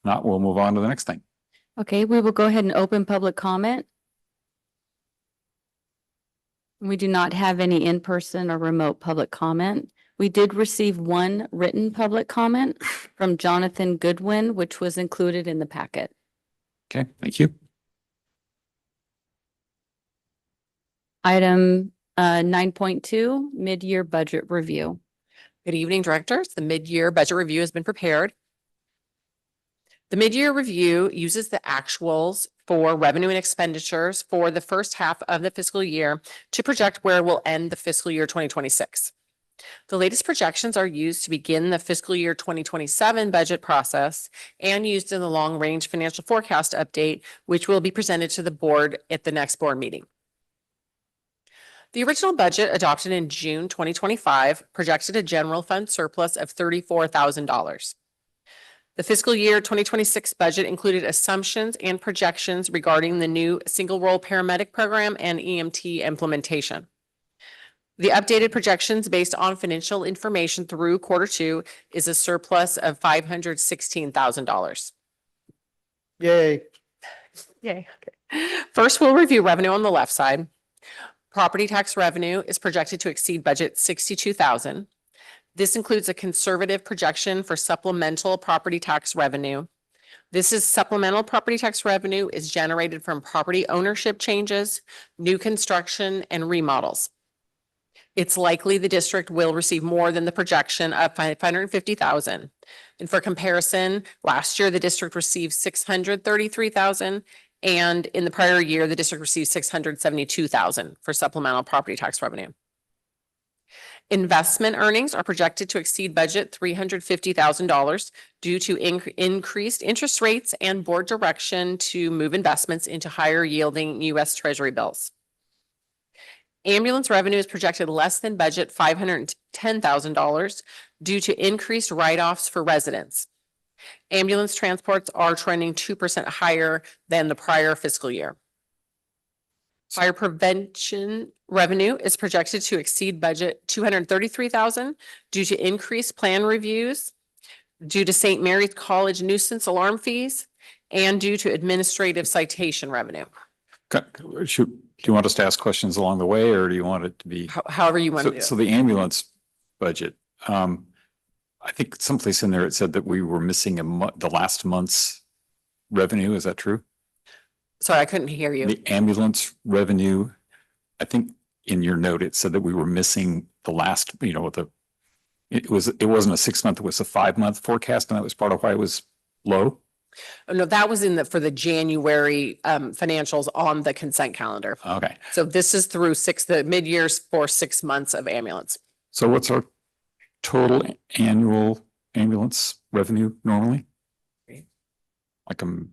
Not, we'll move on to the next thing. Okay, we will go ahead and open public comment. We do not have any in-person or remote public comment. We did receive one written public comment from Jonathan Goodwin, which was included in the packet. Okay, thank you. Item 9.2, mid-year budget review. Good evening, directors. The mid-year budget review has been prepared. The mid-year review uses the actuals for revenue and expenditures for the first half of the fiscal year to project where we'll end the fiscal year 2026. The latest projections are used to begin the fiscal year 2027 budget process and used in the long-range financial forecast update, which will be presented to the board at the next board meeting. The original budget adopted in June 2025 projected a general fund surplus of $34,000. The fiscal year 2026 budget included assumptions and projections regarding the new single-role paramedic program and EMT implementation. The updated projections based on financial information through Q2 is a surplus of $516,000. Yay. Yay. Okay. First, we'll review revenue on the left side. Property tax revenue is projected to exceed budget $62,000. This includes a conservative projection for supplemental property tax revenue. This is supplemental property tax revenue is generated from property ownership changes, new construction, and remodels. It's likely the district will receive more than the projection of $550,000. And for comparison, last year, the district received $633,000. And in the prior year, the district received $672,000 for supplemental property tax revenue. Investment earnings are projected to exceed budget $350,000 due to increased interest rates and board direction to move investments into higher yielding U.S. Treasury bills. Ambulance revenue is projected less than budget $510,000 due to increased write-offs for residents. Ambulance transports are trending 2% higher than the prior fiscal year. Fire prevention revenue is projected to exceed budget 233,000 due to increased plan reviews, due to St. Mary's College nuisance alarm fees, and due to administrative citation revenue. Do you want us to ask questions along the way, or do you want it to be? However you want to do So it. the ambulance budget, I think someplace in there it said that we were missing the last month's revenue. Is that true? Sorry, I couldn't hear you. The ambulance revenue, I think in your note, it said that we were missing the last, it wasn't a 6-month, it was a 5-month forecast, and that was part of why it was low. Oh, no, that was for the January financials on the consent calendar. Okay. So this is through the mid-years for 6 months of ambulance. So what's our total annual ambulance revenue normally? Like $1.3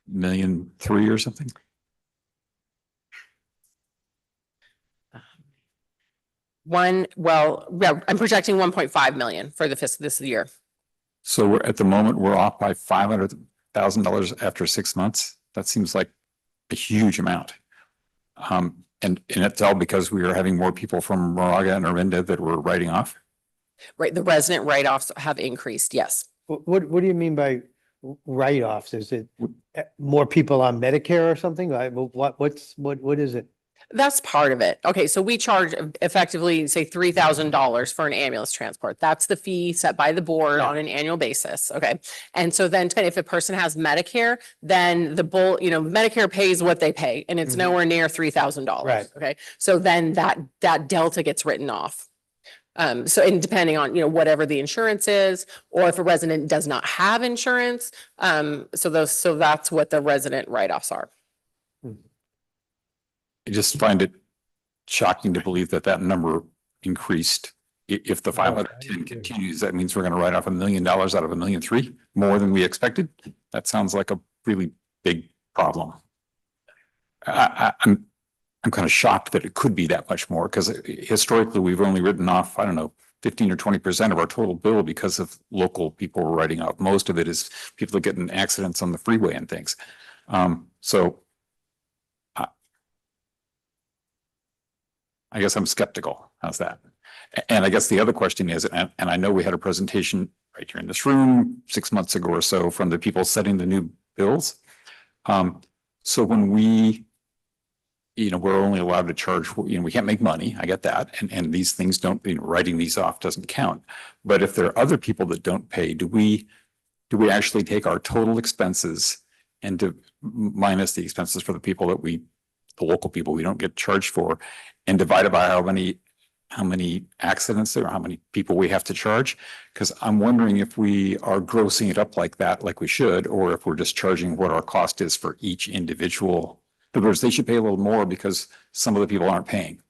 million or something? I'm projecting 1.5 million for this year. So we're at the moment, we're off by $500,000 after 6 months. That seems like a huge amount. And it's all because we are having more people from Moraga and Orinda that we're writing off. Right, the resident write-offs have increased, yes. What do you mean by write-offs? Is it more people on Medicare or something? What is it? That's part of it. Okay, so we charge effectively, say, $3,000 for an ambulance transport. That's the fee set by the board on an annual basis, okay? And so then if a person has Medicare, then Medicare pays what they pay, and it's nowhere near $3,000. Right. Okay, so then that delta gets written off. And depending on, whatever the insurance is, or if a resident does not have insurance, so that's what the resident write-offs are. I just find it shocking to believe that number increased. If the 510 continues, that means we're going to write off $1 million out of $1.3 million, more than we expected. That sounds like a really big problem. I'm kind of shocked that it could be that much more, because historically we've only written off, 15 or 20% of our total bill because of local people we're writing off. Most of it is people that get in accidents on the freeway and things. I guess I'm skeptical. How's that? And I guess the other question is, and I know we had a presentation right here in this room 6 months ago or so from the people setting the new bills. So when we're only allowed to charge, we can't make money. I get that. And these things don't, writing these off doesn't count. But if there are other people that don't pay, do we actually take our total expenses and minus the expenses for the people the local people we don't get charged for, and divide it by how many accidents there are, how many people we have to charge? Because I'm wondering if we are grossing it up like that, like we should, or if we're just charging what our cost is for each individual. In other words, they should pay a little more because some of the people aren't paying.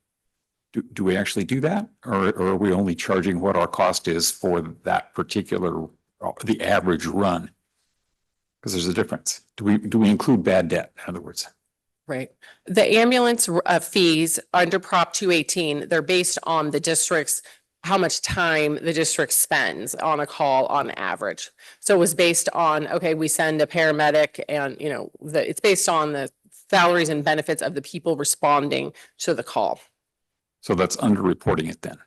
Do we actually do that? Or are we only charging what our cost is for that particular, the average run? Because there's a difference. Do we include bad debt, in other words? Right. The ambulance fees under Prop 218, they're based on the district's, how much time the district spends on a call on average. So it was based on, okay, we send a paramedic and, it's based on the salaries and benefits of the people responding to the call. So that's underreporting it then,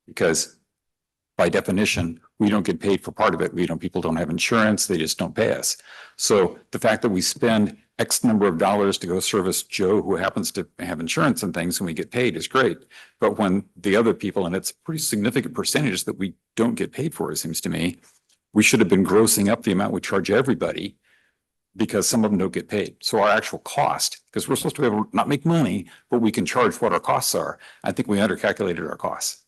because by definition, we don't get paid for part of it. People don't have insurance. They just don't pay us. So the fact that we spend X number of dollars to go service Joe, who happens to have insurance and things, and we get paid is great. But when the other people, and it's a pretty significant percentage that we don't get paid for, it seems to me, we should have been grossing up the amount we charge everybody, because some of them don't get paid. So our actual cost, because we're supposed to be able to not make money, but we can charge what our costs are. I think we undercalculated our costs.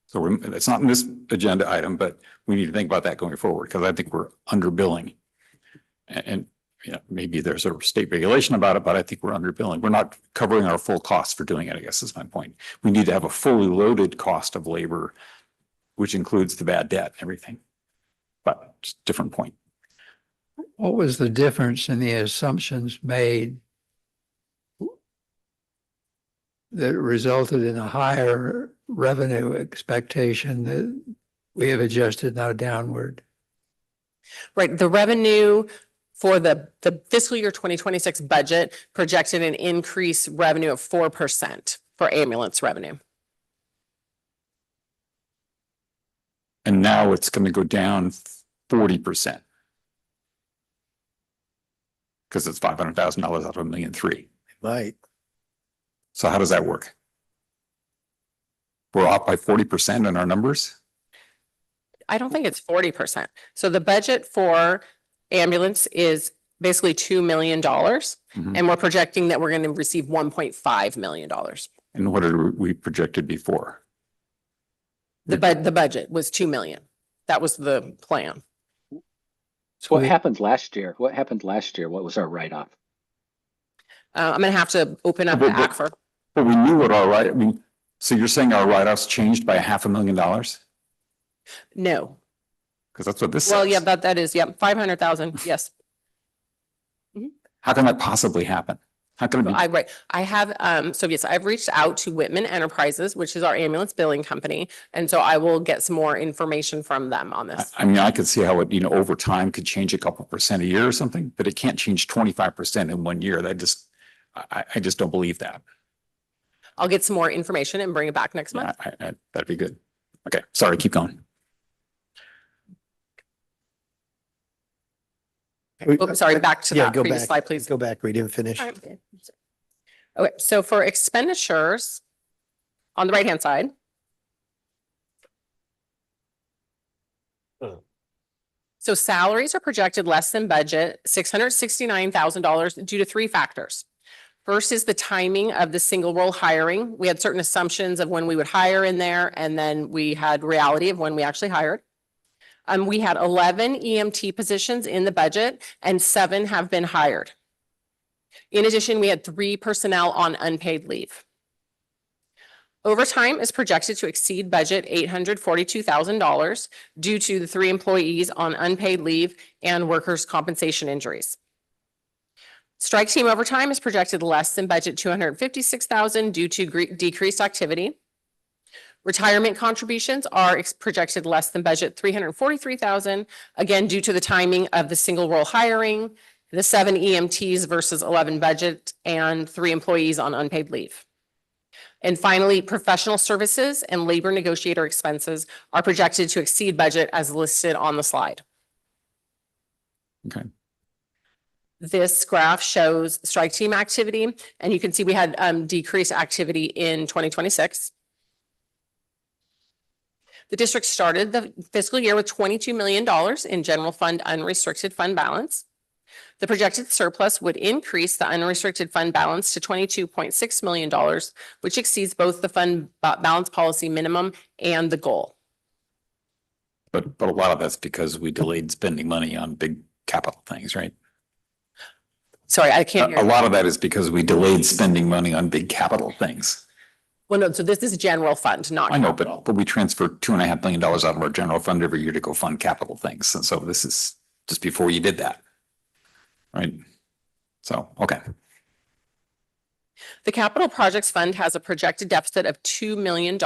So it's not in this agenda item, but we need to think about that going forward, because I think we're underbilling. And maybe there's a state regulation about it, but I think we're underbilling. We're not covering our full costs for doing it, I guess is my point. We need to have a fully loaded cost of labor, which includes the bad debt, everything. But it's a different point. What was the difference in the assumptions made that resulted in a higher revenue expectation that we have adjusted now downward? Right, the revenue for the fiscal year 2026 budget projected an increased revenue of 4% for ambulance revenue. And now it's going to go down 40%. Because it's $500,000 out of $1.3 million. Right. So how does that work? We're off by 40% in our numbers? I don't think it's 40%. So the budget for ambulance is basically $2 million. Mhm. And we're projecting that we're going to receive $1.5 million. And what did we projected before? The budget was 2 million. That was the plan. So what happened last year? What happened last year? What was our write-off? I'm gonna have to open up the ACFR. But we knew what I mean, so you're saying our write-offs changed by $500,000? No. Because that's what this Well, says. yeah, that is, yep, 500,000, yes. How can that possibly happen? How can it be? Right, I have, so yes, I've reached out to Whitman Enterprises, which is our ambulance billing company. And so I will get some more information from them on this. I mean, I could see how it, over time could change a couple percent a year or something, but it can't change 25% in 1 year. I just don't believe that. I'll get some more information and bring it back next month. That'd be good. Okay, sorry, keep going. Oh, sorry, back to Yeah, that go previous back. slide, please. Go back. We didn't finish. All right. Okay, so for expenditures on the right-hand side. So salaries are projected less than budget, $669,000 due to 3 factors. First is the timing of the single role hiring. We had certain assumptions of when we would hire in there, and then we had reality of when we actually hired. We had 11 EMT positions in the budget and 7 have been hired. In addition, we had 3 personnel on unpaid leave. Overtime is projected to exceed budget $842,000 due to the 3 employees on unpaid leave and workers' compensation injuries. Strike team overtime is projected less than budget $256,000 due to decreased activity. Retirement contributions are projected less than budget $343,000, again, due to the timing of the single role hiring, the 7 EMTs versus 11 budget, and 3 employees on unpaid leave. And finally, professional services and labor negotiator expenses are projected to exceed budget as listed on the slide. Okay. This graph shows strike team activity, and you can see we had decreased activity in 2026. The district started the fiscal year with $22 million in general fund unrestricted fund balance. The projected surplus would increase the unrestricted fund balance to $22.6 million, which exceeds both the fund balance policy minimum and the goal. But a lot of that's because we delayed spending money on big capital things, right? Sorry, I can't hear A you. lot of that is because we delayed spending money on big capital things. Well, no, so this is general fund, not I know, capital. but we transfer $2.5 million out of our general fund every year to go fund capital things. And so this is just before you did that. Right? So, okay. The capital projects fund has a projected deficit of $2 million,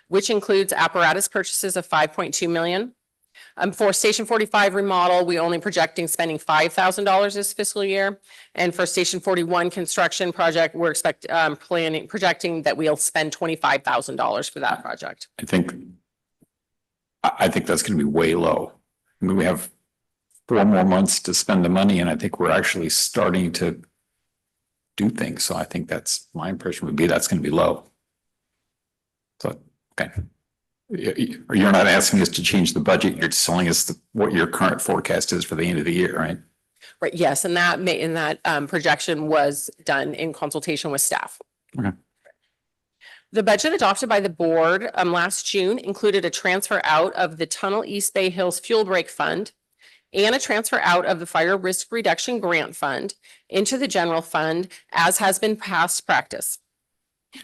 which includes apparatus purchases of $5.2 million. For Station 45 remodel, we only projecting spending $5,000 this fiscal year. And for Station 41 construction project, we're projecting that we'll spend $25,000 for that project. I think that's going to be way low. I mean, we have 4 more months to spend the money, and I think we're actually starting to do things. So I think that's my impression would be that's going to be low. So, okay. You're not asking us to change the budget. You're just telling us what your current forecast is for the end of the year, right? Right, yes, and that projection was done in consultation with staff. Okay. The budget adopted by the board last June included a transfer out of the Tunnel East Bay Hills Fuel Break Fund and a transfer out of the Fire Risk Reduction Grant Fund into the general fund, as has been past practice.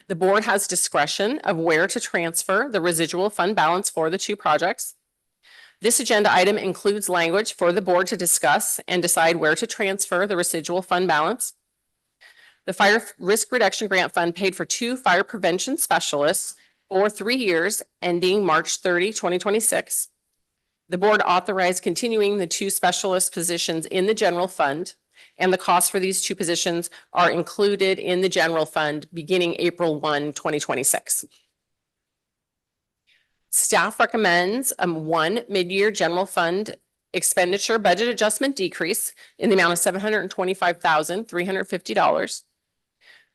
The board has discretion of where to transfer the residual fund balance for the 2 projects. This agenda item includes language for the board to discuss and decide where to transfer the residual fund balance. The Fire Risk Reduction Grant Fund paid for 2 fire prevention specialists for 3 years ending March 30, 2026. The board authorized continuing the 2 specialist positions in the general fund, and the costs for these 2 positions are included in the general fund beginning April 1, 2026. Staff recommends 1 mid-year general fund expenditure budget adjustment decrease in the amount of $725,350.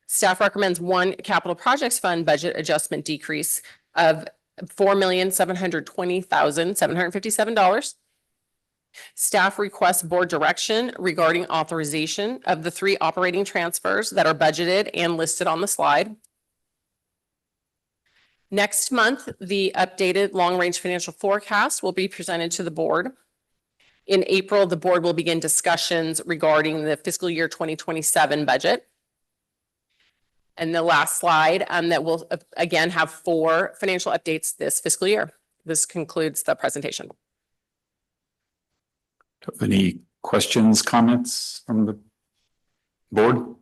Staff recommends 1 capital projects fund budget adjustment decrease of $4,720,757. Staff requests board direction regarding authorization of the 3 operating transfers that are budgeted and listed on the slide. Next month, the updated long-range financial forecast will be presented to the board. In April, the board will begin discussions regarding the fiscal year 2027 budget. And the last slide, that will again have 4 financial updates this fiscal year. This concludes the presentation. Any questions, comments from the board?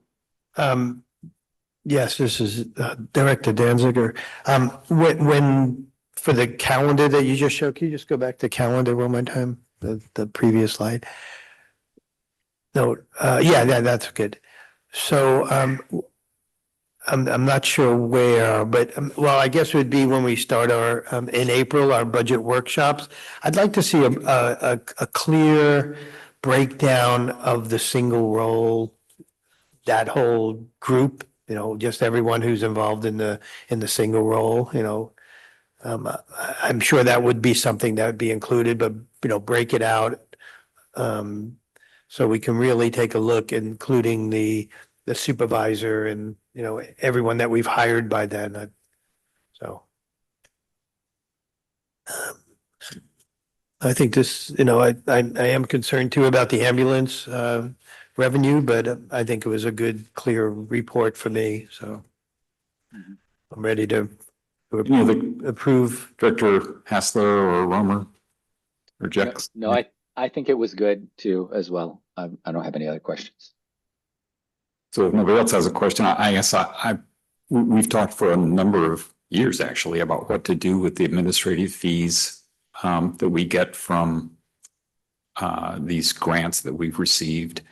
Yes, this is Director Danziger. When for the calendar that you just showed, can you just go back to calendar one more time? The previous slide. No, yeah, that's good. So I'm not sure where, but well, I guess it would be when we start our in April, our budget workshops. I'd like to see a clear breakdown of the single role, that whole group, you know, just everyone who's involved in the single role, you know. I'm sure that would be something that would be included, but you know, break it out so we can really take a look, including the supervisor and, you know, everyone that we've hired by then. So I think this, you know, I am concerned too about the ambulance revenue, but I think it was a good, clear report for me. So I'm ready to approve. Director Hassler or Romer or Jex? No, I think it was good too as well. I don't have any other questions. So if nobody else has a question, I guess we've talked for a number of years actually about what to do with the administrative fees that we get from these grants that we've received.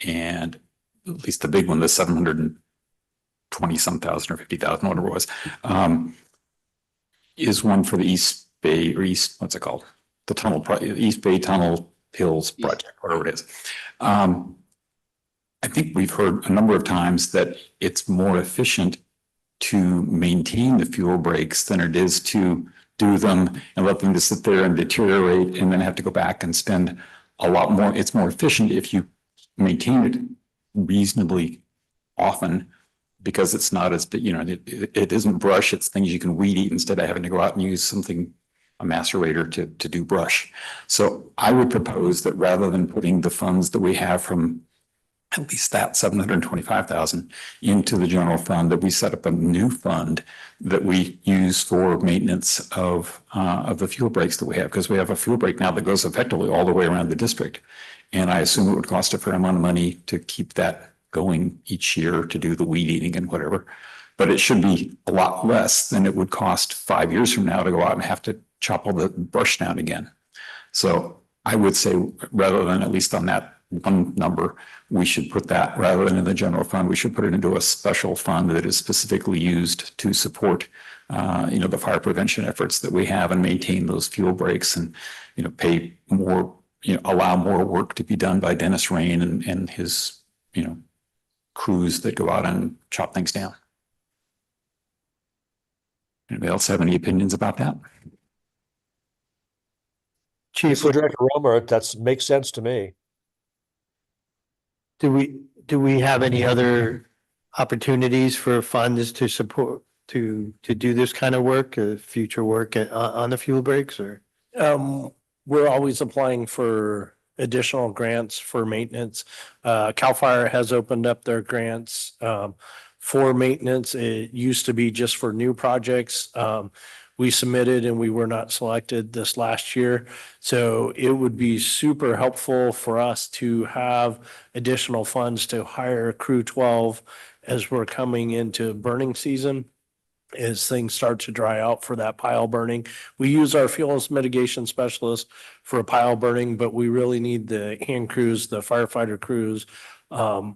And at least the big one, the 720-some thousand or 50,000, whatever it was, is one for the East Bay or East, what's it called? The tunnel, East Bay Tunnel Hills Project, whatever it is. I think we've heard a number of times that it's more efficient to maintain the fuel breaks than it is to do them and let them just sit there and deteriorate and then have to go back and spend a lot more. It's more efficient if you maintain it reasonably often, because it's not as, you know, it isn't brush, it's things you can weed eat instead of having to go out and use something, a macerator to do brush. So I would propose that rather than putting the funds that we have from at least that 725,000 into the general fund, that we set up a new fund that we use for maintenance of the fuel breaks that we have, because we have a fuel break now that goes effectively all the way around the district. And I assume it would cost a fair amount of money to keep that going each year to do the weed eating and whatever. But it should be a lot less than it would cost 5 years from now to go out and have to chop all the brush down again. So I would say, rather than at least on that one number, we should put that, rather than in the general fund, we should put it into a special fund that is specifically used to support, you know, the fire prevention efforts that we have and maintain those fuel breaks and, you know, pay more, you know, allow more work to be done by Dennis Rain and his, you know, crews that go out and chop things down. Anybody else have any opinions about that? Chief, Director Romer, that makes sense to me. do we have any other opportunities for funds to support, to do this kind of work, future work on the fuel breaks, or? We're always applying for additional grants for maintenance. CAL FIRE has opened up their grants for maintenance. It used to be just for new projects. We submitted and we were not selected this last year. So it would be super helpful for us to have additional funds to hire Crew 12 as we're coming into burning season. as things start to dry out for that pile burning. We use our fuels mitigation specialist for pile burning, but we really need the hand crews, the firefighter crews,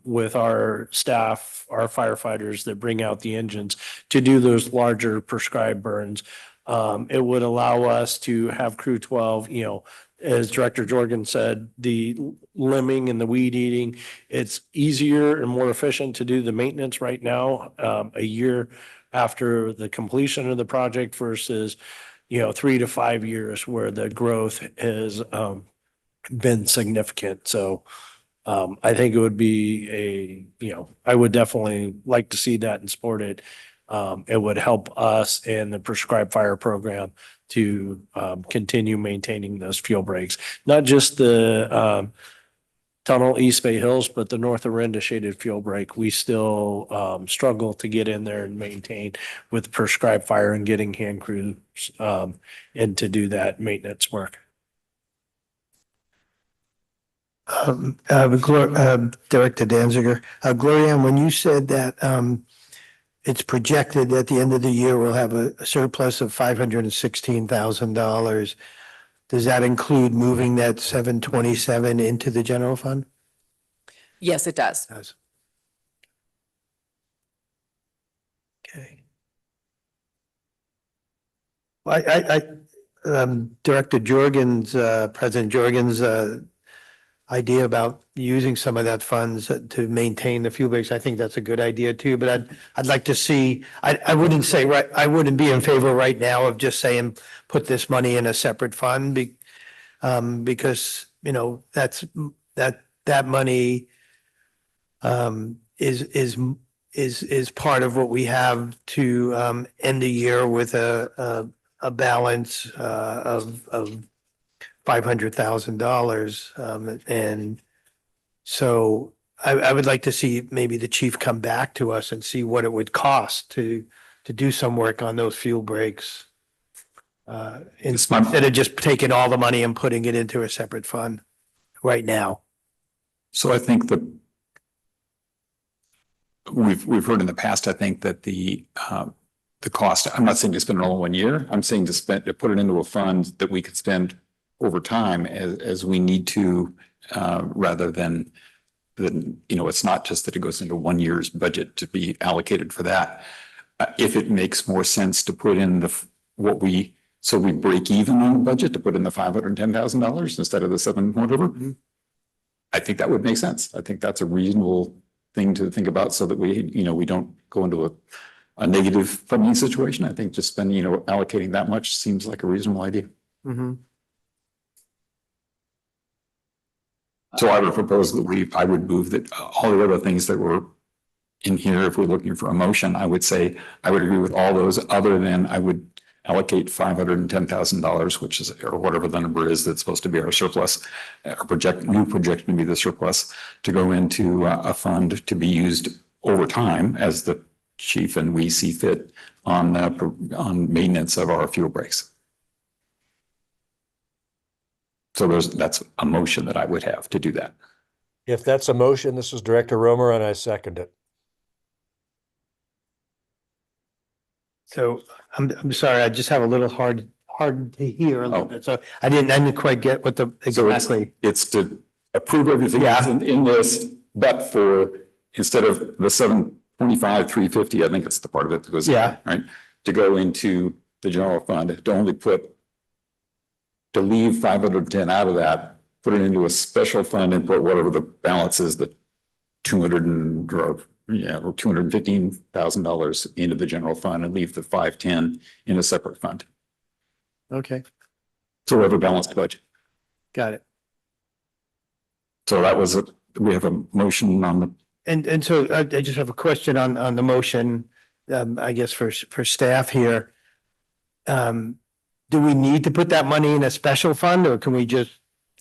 with our staff, our firefighters that bring out the engines to do those larger prescribed burns. It would allow us to have crew 12, you know, as Director Jorgen said, the limbing and the weed eating, it's easier and more efficient to do the maintenance right now, a year after the completion of the project versus, you know, 3 to 5 years where the growth has been significant. So I think it would be I would definitely like to see that and support it. It would help us and the prescribed fire program to continue maintaining those fuel breaks, not just the Tunnel East Bay Hills, but the North Orinda shaded fuel break. We still struggle to get in there and maintain with prescribed fire and getting hand crews in to do that maintenance work. Director Danziger, Gloria, when you said that it's projected at the end of the year we'll have a surplus of $516,000, does that include moving that 727 into the general fund? Yes, it does. Does. Okay. Well, Director Jorgen's, President Jorgen's idea about using some of that funds to maintain the fuel base, I think that's a good idea too, but I'd like to see, I wouldn't say, right, I wouldn't be in favor right now of just saying, put this money in a separate fund because, you know, that money is part of what we have to end the year with a balance of $500,000. And so I would like to see maybe the chief come back to us and see what it would cost to do some work on those fuel breaks. Instead of just taking all the money and putting it into a separate fund right now. So I think that we've heard in the past, I think that the cost, I'm not saying to spend it all in 1 year. I'm saying to put it into a fund that we could spend over time as we need to, rather than, you know, it's not just that it goes into 1 year's budget to be allocated for that. If it makes more sense to put in so we break even on the budget to put in the $510,000 instead of the seven, whatever. I think that would make sense. I think that's a reasonable thing to think about so that we, you know, we don't go into a negative funding situation. I think just spending, you know, allocating that much seems like a reasonable idea. Mm-hmm. So I would propose that I would move that all the other things that were in here, if we're looking for a motion, I would say, I would agree with all those other than I would allocate $510,000, which is, or whatever the number is, that's supposed to be our surplus, our new projection to be the surplus, to go into a fund to be used over time as the chief and we see fit on maintenance of our fuel breaks. So that's a motion that I would have to do that. If that's a motion, this is Director Romer and I second it. So I'm sorry, I just have a little hard to hear a little bit. So I didn't quite get what exactly. It's to approve everything in this, but for, instead of the 725, 350, I think it's the part of it that goes, right, to go into the general fund, to leave 510 out of that, put it into a special fund and put whatever the balance is, the $215,000 into the general fund and leave the 510 in a separate fund. Okay, So we have a balanced budget. got it. So that was we have a motion on the. And so I just have a question on the motion, I guess for staff here. Do we need to put that money in a special fund or can we just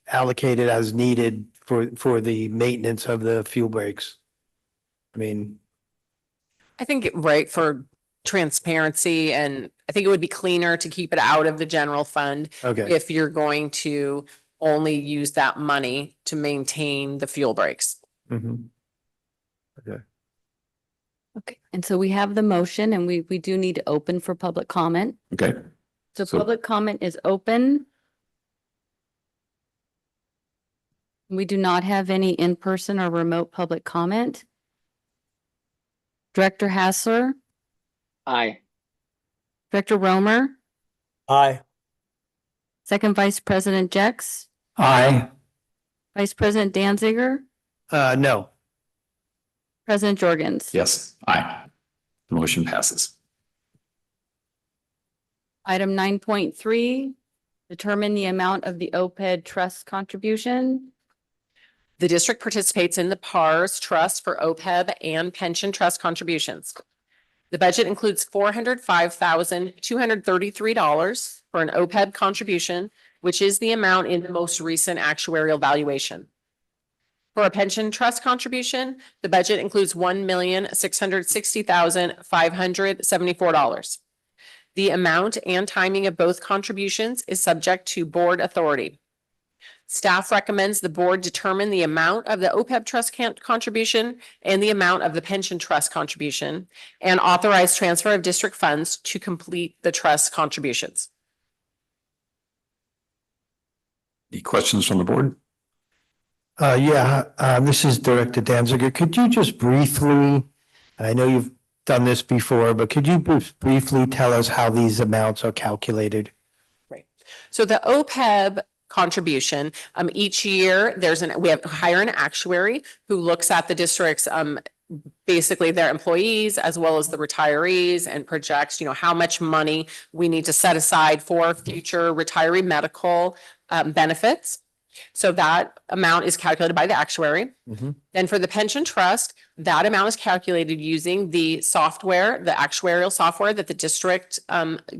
allocate it as needed for the maintenance of the fuel breaks? I mean. I think, right, for transparency, and I think it would be cleaner to keep it out of the general fund. Okay. If you're going to only use that money to maintain the fuel breaks. Mm-hmm. Okay. Okay, and so we have the motion and we do need to open for public comment. Okay, So So- public comment is open. We do not have any in-person or remote public comment. Director Hassler, Aye. Director Romer, Aye. Second Vice President Jex, Aye. Vice President Danziger, No. President Jorgens. yes, aye. The motion passes. Item 9.3, determine the amount of the OPEB trust contribution. The district participates in the PARS Trust for OPEB and pension trust contributions. The budget includes $405,233 for an OPEB contribution, which is the amount in the most recent actuarial valuation. For a pension trust contribution, the budget includes $1,660,574. The amount and timing of both contributions is subject to board authority. Staff recommends the board determine the amount of the OPEB trust contribution and the amount of the pension trust contribution and authorize transfer of district funds to complete the trust contributions. Any questions from the board? This is Director Danziger. Could you just briefly, I know you've done this before, but could you briefly tell us how these amounts are calculated? So the OPEB contribution, each year we hire an actuary who looks at the district's, basically their employees as well as the retirees and projects, how much money we need to set aside for future retiree medical, benefits. So that amount is calculated by the actuary. Then for the pension trust, that amount is calculated using the software, the actuarial software that the district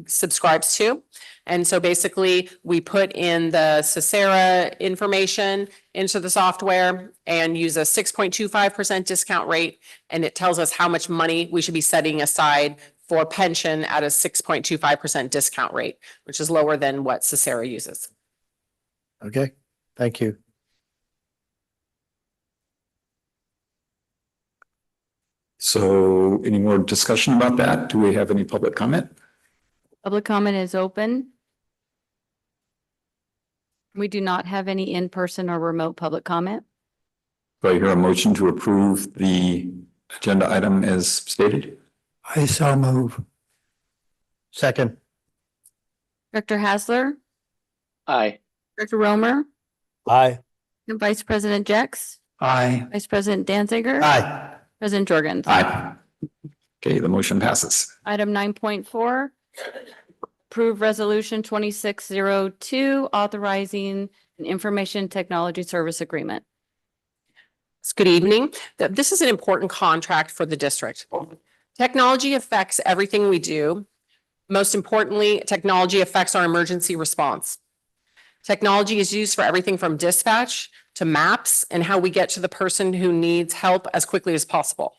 subscribes to. And so basically we put in the Cicera information into the software and use a 6.25% discount rate. And it tells us how much money we should be setting aside for pension at a 6.25% discount rate, which is lower than what Cicera uses. Okay, thank you. So any more discussion about that? Do we have any public comment? Public comment is open. We do not have any in-person or remote public comment. Do I hear a motion to approve the agenda item as stated? I so move. Second. Director Hassler, Aye. Director Romer, Aye. and Vice President Jex, Aye. Vice President Danziger. Aye. President Jorgens. Aye. Okay, the motion passes. Item 9.4, approve resolution 2602, authorizing an information technology service agreement. Good evening. This is an important contract for the district. Technology affects everything we do. Most importantly, technology affects our emergency response. Technology is used for everything from dispatch to maps and how we get to the person who needs help as quickly as possible.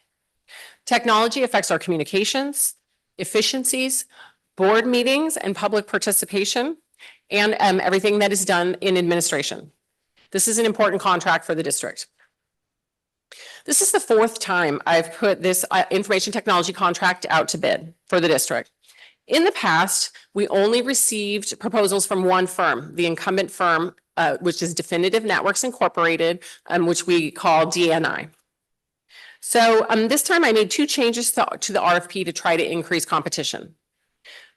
Technology affects our communications, efficiencies, board meetings and public participation, and everything that is done in administration. This is an important contract for the district. This is the fourth time I've put this information technology contract out to bid for the district. In the past, we only received proposals from one firm, the incumbent firm, which is Definitive Networks Incorporated, which we call DNI. So this time I made two changes to the RFP to try to increase competition.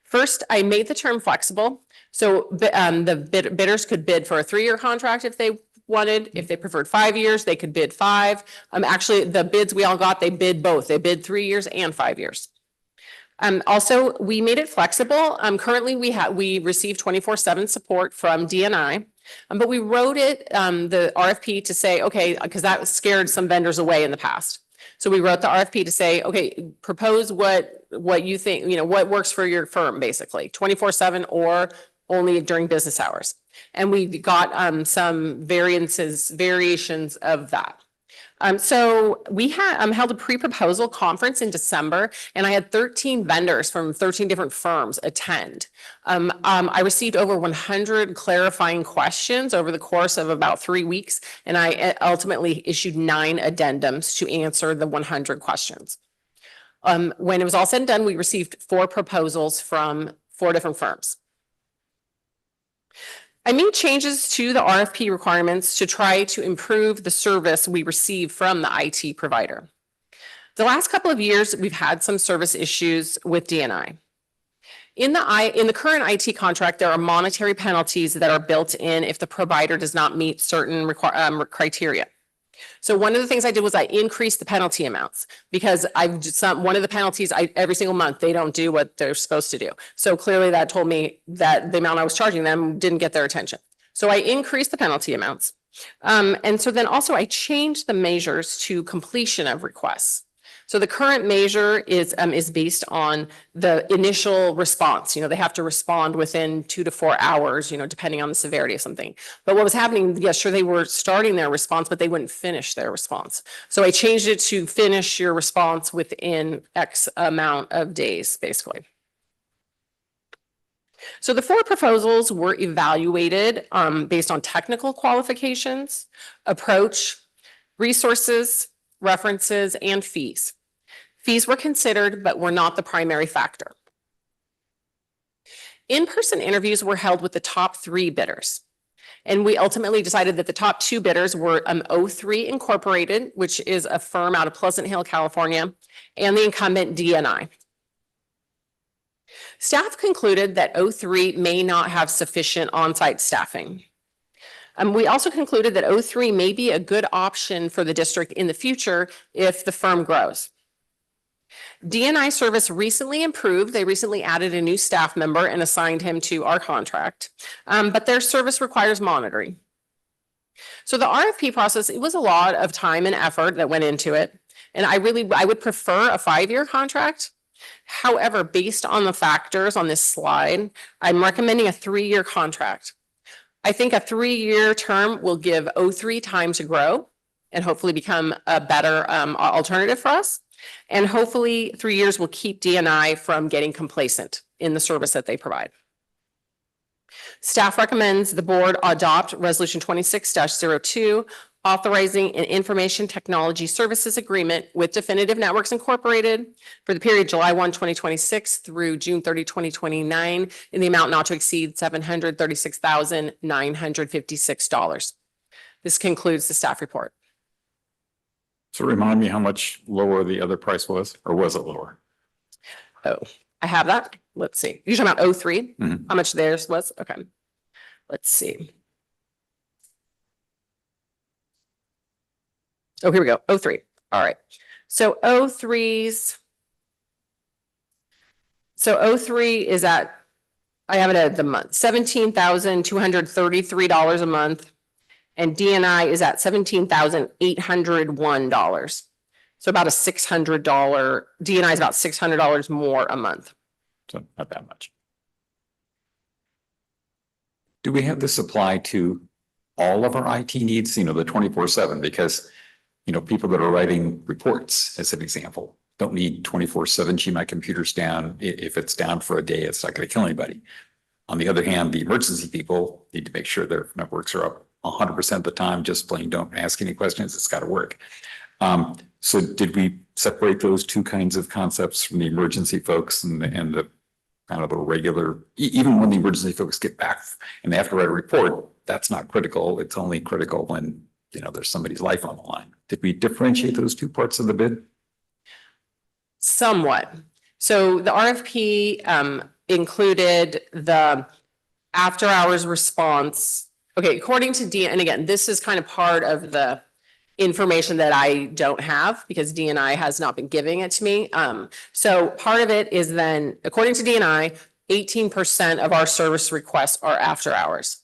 First, I made the term flexible. So the bidders could bid for a 3-year contract if they wanted. If they preferred 5 years, they could bid 5. Actually, the bids we all got, they bid both. They bid 3 years and 5 years. Also, we made it flexible. Currently, we receive 24/7 support from DNI, but we wrote it, the RFP to say, okay, because that scared some vendors away in the past. So we wrote the RFP to say, okay, propose what you think, what works for your firm, basically, 24/7 or only during business hours. And we got some variations of that. So we had held a pre-proposal conference in December, and I had 13 vendors from 13 different firms attend. I received over 100 clarifying questions over the course of about 3 weeks, and I ultimately issued 9 addendums to answer the 100 questions. When it was all said and done, we received 4 proposals from 4 different firms. I made changes to the RFP requirements to try to improve the service we receive from the IT provider. The last couple of years, we've had some service issues with DNI. In the current IT contract, there are monetary penalties that are built in if the provider does not meet certain criteria. So one of the things I did was I increased the penalty amounts because one of the penalties every single month, they don't do what they're supposed to do. So clearly that told me that the amount I was charging them didn't get their attention. So I increased the penalty amounts. And so then also I changed the measures to completion of requests. So the current measure is based on the initial response. They have to respond within 2 to 4 hours, depending on the severity of something. But what was happening, yes, sure, they were starting their response, but they wouldn't finish their response. So I changed it to finish your response within X amount of days, basically. So the 4 proposals were evaluated based on technical qualifications, approach, resources, references, and fees. Fees were considered, but were not the primary factor. In-person interviews were held with the top 3 bidders. And we ultimately decided that the top 2 bidders were O3 Incorporated, which is a firm out of Pleasant Hill, California, and the incumbent DNI. Staff concluded that O3 may not have sufficient on-site staffing. We also concluded that O3 may be a good option for the district in the future if the firm grows. DNI service recently improved. They recently added a new staff member and assigned him to our contract, but their service requires monitoring. So the RFP process, it was a lot of time and effort that went into it. And I would prefer a 5-year contract. However, based on the factors on this slide, I'm recommending a 3-year contract. I think a 3-year term will give O3 time to grow and hopefully become a better alternative for us. And hopefully 3 years will keep DNI from getting complacent in the service that they provide. Staff recommends the board adopt Resolution 26-02, authorizing an information technology services agreement with Definitive Networks Incorporated for the period July 1, 2026 through June 30, 2029 in the amount not to exceed $736,956. This concludes the staff report. So remind me how much lower the other price was, or was it lower? Oh, I have that. Let's see. You're talking about O3, how much theirs was? Okay. Let's see. Oh, here we go. O3. All right. So O3 is at, I have it at the month, $17,233 a month. And DNI is at $17,801. So about a $600, DNI is about $600 more a month. So not that much. Do we have this apply to all of our IT needs, the 24/7? Because, people that are writing reports, as an example, don't need 24/7. Gee, my computer's down. If it's down for a day, it's not going to kill anybody. On the other hand, the emergency people need to make sure their networks are up 100% of the time. Just plain don't ask any questions. It's got to work. So did we separate those 2 kinds of concepts from the emergency folks and the kind of the regular, even when the emergency folks get back and they have to write a report, that's not critical. It's only critical when, there's somebody's life on the line. Did we differentiate those 2 parts of the bid? Somewhat. So the RFP included the after hours response. Okay, according to DNI, and again, this is kind of part of the information that I don't have because DNI has not been giving it to me. So part of it is then, according to DNI, 18% of our service requests are after hours.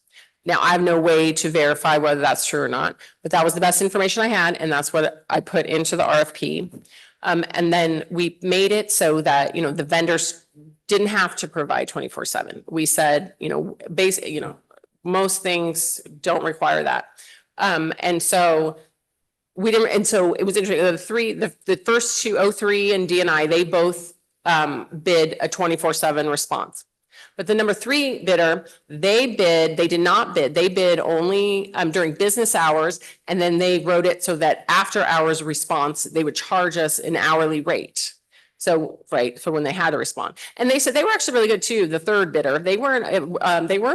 Now, I have no way to verify whether that's true or not, but that was the best information I had, and that's what I put into the RFP. And then we made it so that, the vendors didn't have to provide 24/7. We said, most things don't require that. And so we didn't, and so it was interesting. The first 2, O3 and DNI, they both bid a 24/7 response. But the number 3 bidder, they did not bid. They bid only during business hours. And then they wrote it so that after hours response, they would charge us an hourly rate. So, right, so when they had to respond, and they said they were actually really good too, the third bidder, they were a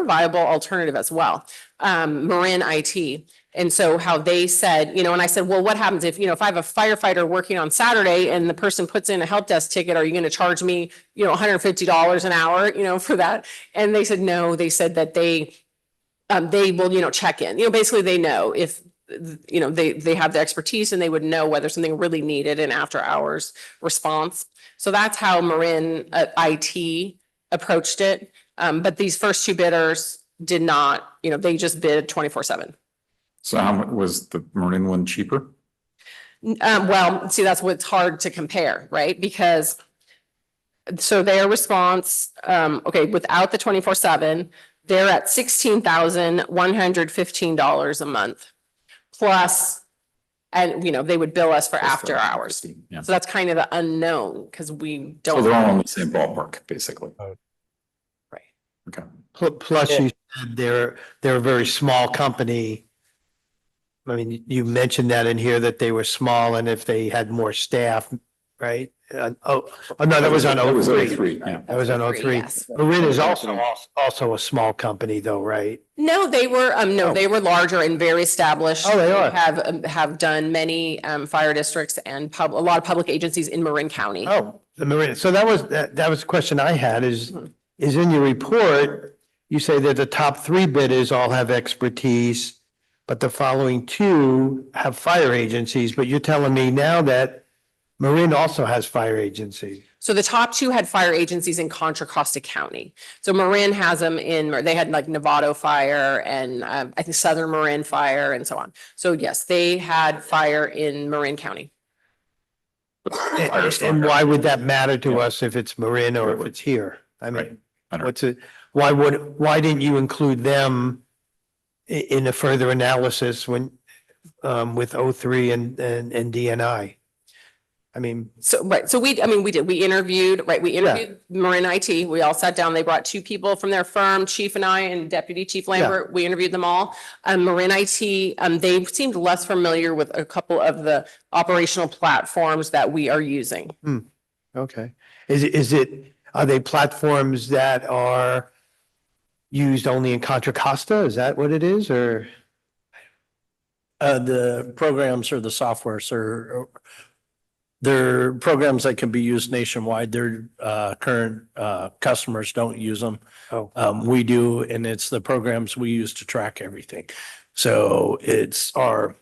viable alternative as well. Marin IT. And so how they said, you know, and I said, well, what happens if, you know, if I have a firefighter working on Saturday and the person puts in a help desk ticket, are you going to charge me, you know, $150 an hour, you know, for that? And they said, no, they said that they will, you know, check in, you know, basically they know if, you know, they have the expertise and they would know whether something really needed an after hours response. So that's how Marin IT approached it. But these first two bidders did not, you know, they just bid 24/7. So how much was the Marin one cheaper? Well, see, that's what's hard to compare, right? Because so their response, okay, without the 24/7, they're at $16,115 a month. Plus, and you know, they would bill us for Plus after the hours. 15, yeah. So that's kind of the unknown because we So don't. they're all in the same ballpark, basically. Right. Okay. Plus you said they're a very small company. I mean, you mentioned that in here that they were small and if they had more staff, right? No, that was on That was 03. 03, yeah. That was on 03. Yes. Marin is also a small company though, right? No, they were, Oh. they were larger and very established. Oh, they are. Have done many, fire districts and a lot of public agencies in Marin County. Oh, the Marin. So that was a question I had is in your report, you say that the top three bidders all have expertise, but the following two have fire agencies, but you're telling me now that Marin also has fire agency. So the top two had fire agencies in Contra Costa County. So Marin has them they had like Novato Fire and I think Southern Marin Fire and so on. So yes, they had fire in Marin County. And why would that matter to us if it's Marin or if it's here? I mean, why didn't you include them in a further analysis when with 03 and DNI? I mean. So, right, so we interviewed Marin IT, we all sat down, they brought two people from their firm, Chief and I and Deputy Chief Lambert, we interviewed them all. Marin IT, they seemed less familiar with a couple of the operational platforms that we are using. Okay. Are they platforms that are used only in Contra Costa? Is that what it is or? The programs or the softwares are they're programs that can be used nationwide. Their current customers don't use them. Oh. We do, and it's the programs we use to track everything. So it's our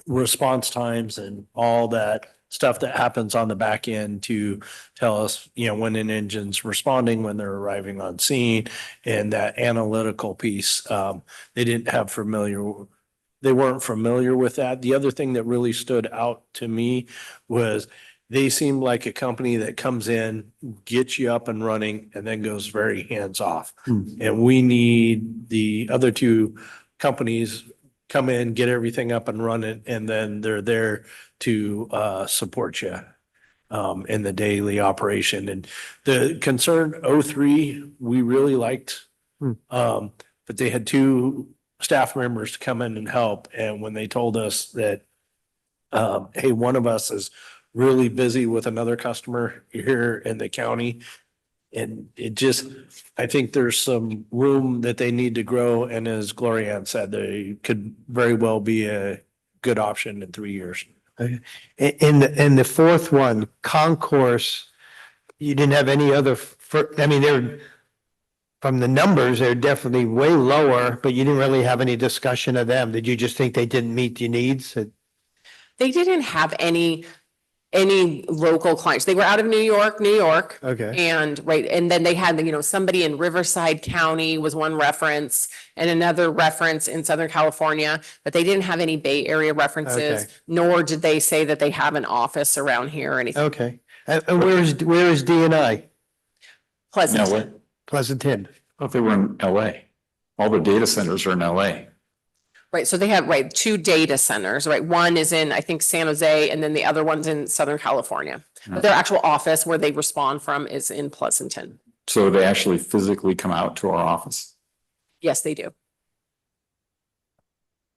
response times and all that stuff that happens on the back end to tell us, you know, when an engine's responding, when they're arriving on scene, and that analytical piece. They weren't familiar with that. The other thing that really stood out to me was they seemed like a company that comes in, gets you up and running, and then goes very hands-off. And we need the other two companies come in, get everything up and running, and then they're there to support you in the daily operation. And the concern 03, we really liked, but they had two staff members to come in and help. And when they told us that, hey, one of us is really busy with another customer here in the county. And I think there's some room that they need to grow. And as Glorianne said, they could very well be a good option in 3 years. In the fourth one, Concourse, you didn't have any other, they're from the numbers, they're definitely way lower, but you didn't really have any discussion of them. Did you just think they didn't meet your needs? They didn't have any local clients. They were out of New York. Okay. And then they had, you know, somebody in Riverside County was one reference and another reference in Southern California, but they didn't have any Bay Area references, Okay. nor did they say that they have an office around here or anything. Okay. And where is DNI? Pleasant. Pleasanton. I thought they were in LA. All the data centers are in LA. Right, so they have, two data centers, right? One is in, I think, San Jose, and then the other one's in Southern California. But their actual office where they respond from is in Pleasanton. So they actually physically come out to our office? Yes, they do.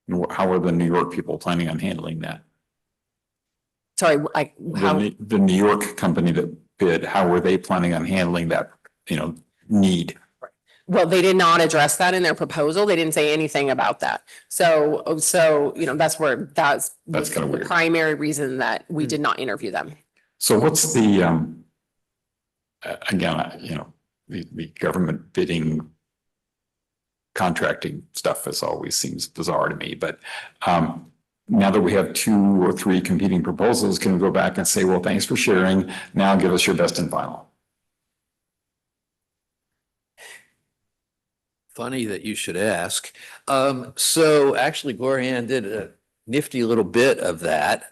And how are the New York people planning on handling that? Sorry, how? The New York company that bid, how were they planning on handling that, need? Well, they did not address that in their proposal. They didn't say anything about that. So, that's where that's That's kinda the weird. primary reason that we did not interview them. So what's the, again, the government bidding contracting stuff is always seems bizarre to me, but, now that we have 2 or 3 competing proposals, can we go back and say, well, thanks for sharing. Now give us your best and final? Funny that you should ask. So actually Gloria did a nifty little bit of that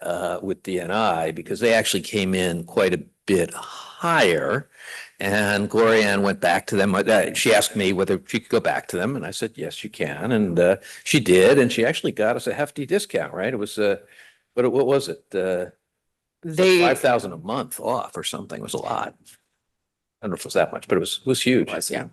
with DNI because they actually came in quite a bit higher. And Gloria went back to them. She asked me whether she could go back to them, and I said, yes, you can. And she did, and she actually got us a hefty discount, right? It was what was it? They, 5,000 a month off or something. It was a lot. I don't know if it was that much, but it was huge. yeah.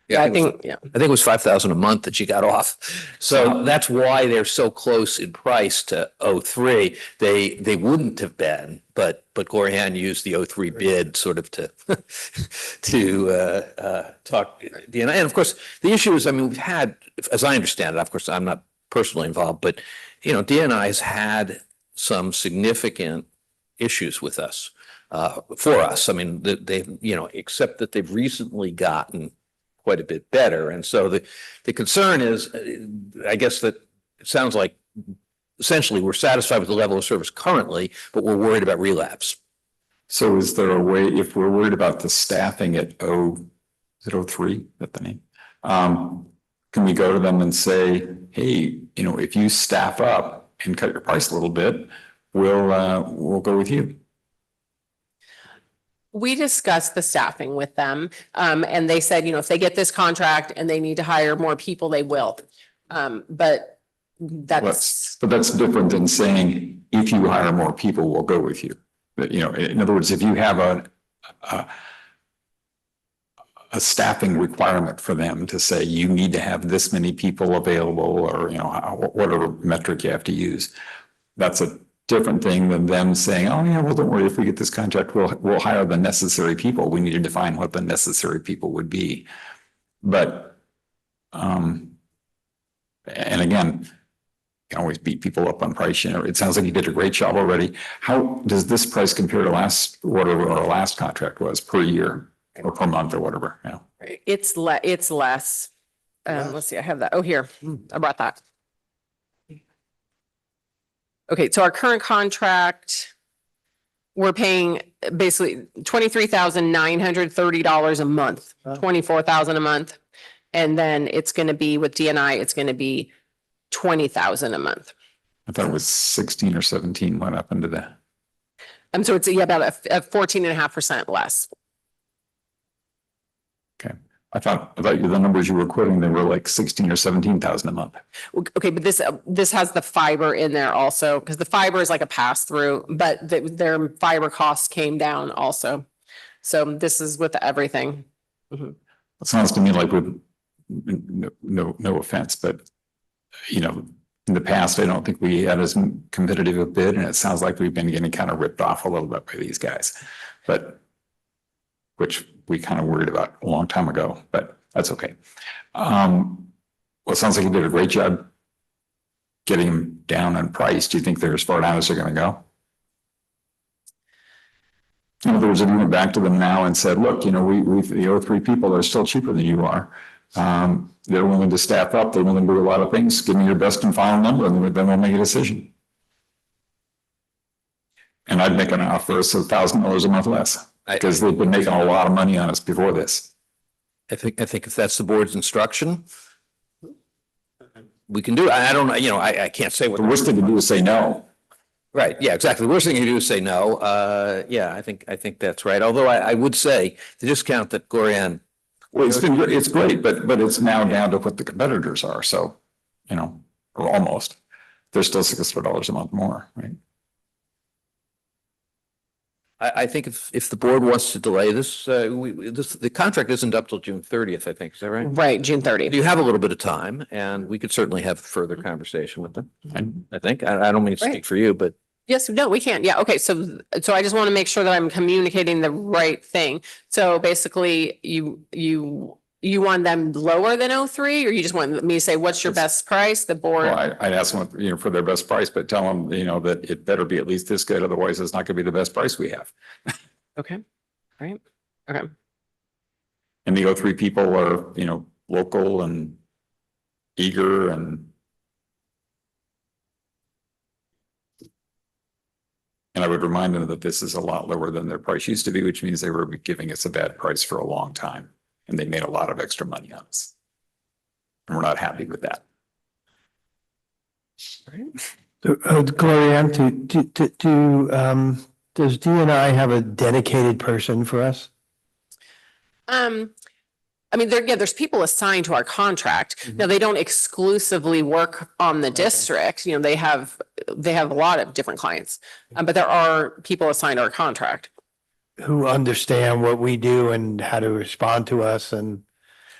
Yeah, I think, yeah. I think it was 5,000 a month that she got off. So that's why they're so close in price to 03. They wouldn't have been, but Gloria used the 03 bid sort of to talk DNI. And of course, the issue is, I mean, we've had, as I understand it, of course, I'm not personally involved, but DNI has had some significant issues with us, for us. I mean, they've, except that they've recently gotten quite a bit better. And so the concern is, I guess that it sounds like essentially we're satisfied with the level of service currently, but we're worried about relapse. So is there a way, if we're worried about the staffing at is it 03? Is that the name? Can we go to them and say, hey, if you staff up and cut your price a little bit, we'll go with you? We discussed the staffing with them, and they said, if they get this contract and they need to hire more people, they will. But that's different than saying, if you hire more people, we'll go with you. But, in other words, if you have a staffing requirement for them to say, you need to have this many people available, or, whatever metric you have to use, that's a different thing than them saying, oh yeah, well, don't worry, if we get this contract, we'll hire the necessary people. We need to define what the necessary people would be. But, and again, you can always beat people up on price. It sounds like you did a great job already. How does this price compare to whatever our last contract was per year or per month or whatever? Yeah. it's less. Let's see, I have that. Oh, here, I brought that. Okay, so our current contract, we're paying basically $23,930 a month, $24,000 a month. And then it's going to be with DNI, it's going to be $20,000 a month. I thought it was 16 or 17 went up into that. So it's about a 14.5% less. Okay. I thought the numbers you were quoting, they were like 16 or 17,000 a month. Okay, but this has the fiber in there also, because the fiber is like a pass through, but their fiber costs came down also. So this is with everything. It sounds to me like with no offense, but in the past, I don't think we had as competitive a bid, and it sounds like we've been getting kind of ripped off a little bit by these guys, which we kind of worried about a long time ago, but that's okay. Well, it sounds like you did a great job getting them down on price. Do you think they're as far down as they're going to go? In other words, if you went back to them now and said, look, the 03 people are still cheaper than you are. They're willing to staff up. They're willing to do a lot of things. Give me your best and final number, and then we'll make a decision. And I'd make an offer of $1,000 a month less, because they've been making a lot of money on us before this. I think if that's the board's instruction, we can do it. I don't know, I can't say what. The worst thing to do is say no. Right, yeah, exactly. The worst thing you do is say no. Yeah, I think that's right. Although I would say the discount that Gloria. Well, it's great, but it's now down to what the competitors are. So, or almost. They're still $600 a month more, right? I think if the board wants to delay this, the contract isn't up till June 30th, I think. Is that right? Right, June 30th. You have a little bit of time, and we could certainly have further conversation with them. I think. I don't mean to speak for you, but Yes, no, we can. Yeah, okay, so I just want to make sure that I'm communicating the right thing. So basically, you want them lower than 03, or you just want me to say, what's your best price? The board? Well, I'd ask them, for their best price, but tell them, that it better be at least this good. Otherwise, it's not gonna be the best price we have. Okay, right, okay. And the O3 people are, local and eager and I would remind them that this is a lot lower than their price used to be, which means they were giving us a bad price for a long time. And they made a lot of extra money on us. And we're not happy with that. Gloria, does DNI have a dedicated person for us? I mean, there's people assigned to our contract. Now, they don't exclusively work on the district. They have a lot of different clients, but there are people assigned to our contract. Who understand what we do and how to respond to us. And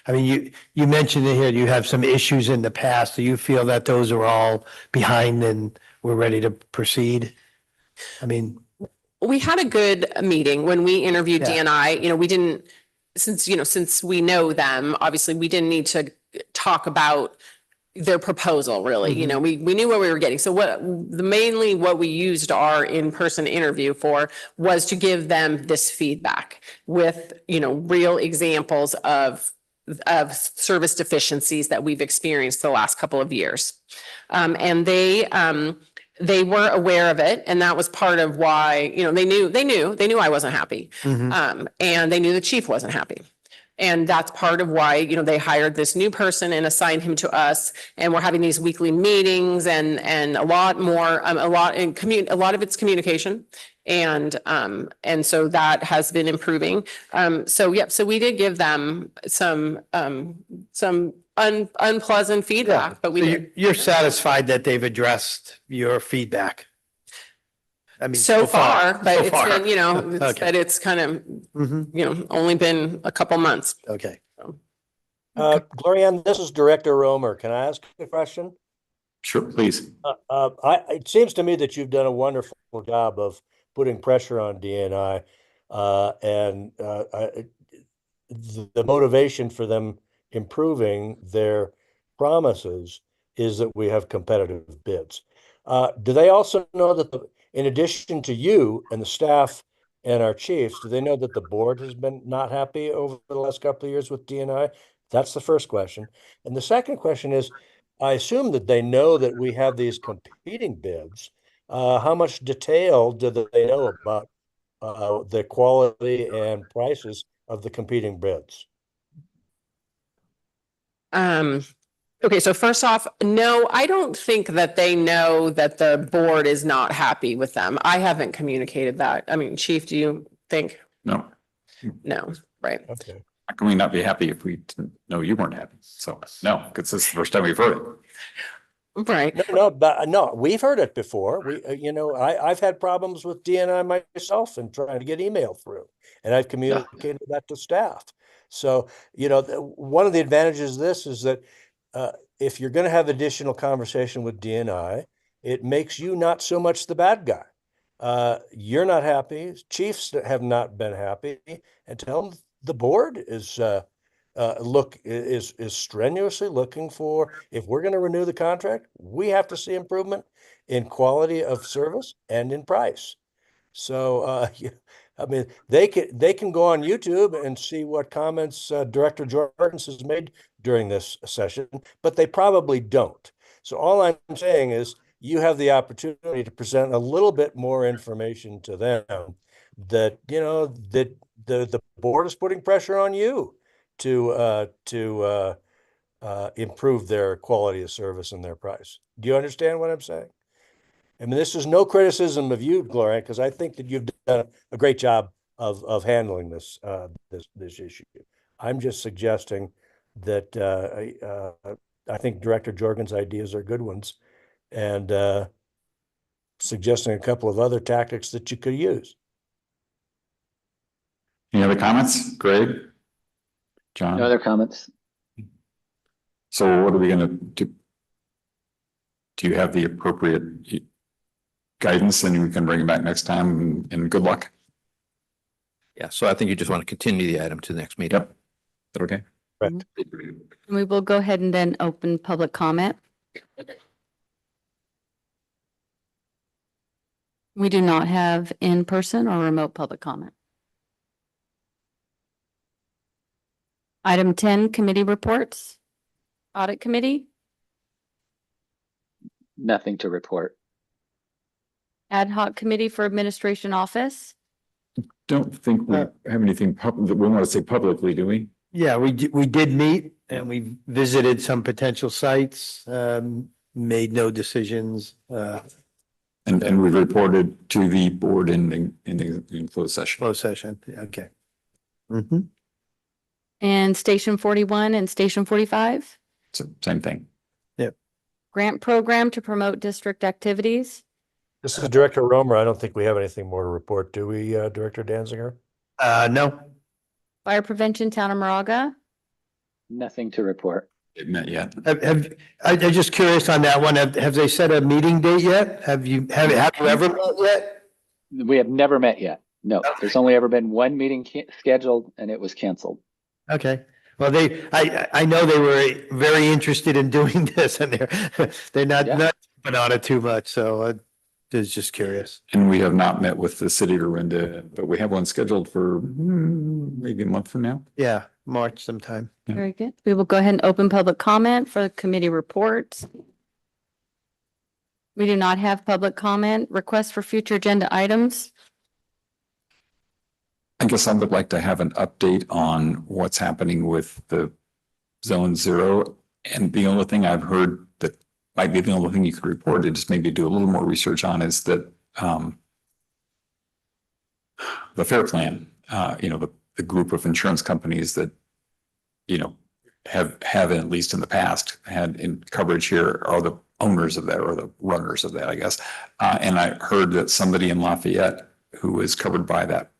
I mean, you mentioned it here, you have some issues in the past. Do you feel that those are all behind and we're ready to proceed? I mean, we had a good meeting when we interviewed Yeah. DNI. We didn't, since we know them, obviously we didn't need to talk about their proposal really. We knew what we were getting. So mainly what we used our in-person interview for was to give them this feedback with, real examples of service deficiencies that we've experienced the last couple of years. And they were aware of it, and that was part of why, they knew I wasn't happy. And they knew the chief wasn't happy. And that's part of why, they hired this new person and assigned him to us. And we're having these weekly meetings and a lot more, a lot of it's communication. And so that has been improving. So we did give them some unpleasant feedback, but you're satisfied that they've addressed your feedback? I mean, so far, but it's far. been, Okay. but it's kind of, only been a couple months. Okay. Glorianne, this is Director Romer. Can I ask a question? Sure, please. It seems to me that you've done a wonderful job of putting pressure on DNI, and the motivation for them improving their promises is that we have competitive bids. Do they also know that in addition to you and the staff and our chiefs, do they know that the board has been not happy over the last couple of years with DNI? That's the first question. And the second question is, I assume that they know that we have these competing bids. How much detail do they know about the quality and prices of the competing bids? Okay, so first off, no, I don't think that they know that the board is not happy with them. I haven't communicated that. I mean, Chief, do you think? No. No, right? Okay. How can we not be happy if we didn't know you weren't happy? So no, because this is the first time we've heard it. Right. No, we've heard it before. I've had problems with DNI myself and trying to get email through, and I've communicated that to staff. So, one of the advantages of this is that if you're going to have additional conversation with DNI, it makes you not so much the bad guy. You're not happy. Chiefs have not been happy, and tell them the board is strenuously looking for, if we're going to renew the contract, we have to see improvement in quality of service and in price. So, I mean, they can go on YouTube and see what comments Director Jorgens has made during this session, but they probably don't. So all I'm saying is you have the opportunity to present a little bit more information to them that, that the board is putting pressure on you to improve their quality of service and their price. Do you understand what I'm saying? I mean, this is no criticism of you, Gloria, because I think that you've done a great job of handling this issue. I'm just suggesting that I think Director Jorgens' ideas are good ones, and suggesting a couple of other tactics that you could use. Any other comments? Greg? John? No other comments? So what are we going to do? Do you have the appropriate guidance and we can bring it back next time and good luck. Yeah, so I think you just want to continue the item to the next meeting. Yep. Is that okay? Correct. We will go ahead and then open public comment. We do not have in-person or remote public comment. Item 10, committee reports. Audit committee, Nothing to report. ad hoc committee for administration office. Don't think we have anything that we want to say publicly, do we? Yeah, we did meet and we visited some potential sites, made no decisions. And we reported to the board in closed session. Closed session. Okay. Mm-hmm. And Station 41 and Station 45, So same thing. grant program to promote district activities. This is Director Romer. I don't think we have anything more to report, do we, Director Danziger? No. Fire prevention, town of Moraga. Nothing to report. It met yet. I'm just curious on that one. Have they set a meeting date yet? Have you ever met yet? We have never met yet. No, there's only ever been one meeting scheduled and it was canceled. Okay. Well, I know they were very interested in doing this and they're not jumping on it too much. So I was just curious. And we have not met with the city of Orinda, but we have one scheduled for maybe a month from now. Yeah, March sometime. Yeah. Very good. We will go ahead and open public comment for committee reports. We do not have public comment. Requests for future agenda items. I guess I would like to have an update on what's happening with the Zone Zero. And the only thing I've heard that might be the only thing you could report, and just maybe do a little more research on, is that the FAIR Plan, the group of insurance companies that, have at least in the past had in coverage here are the owners of that or the runners of that, I guess. And I heard that somebody in Lafayette who is covered by that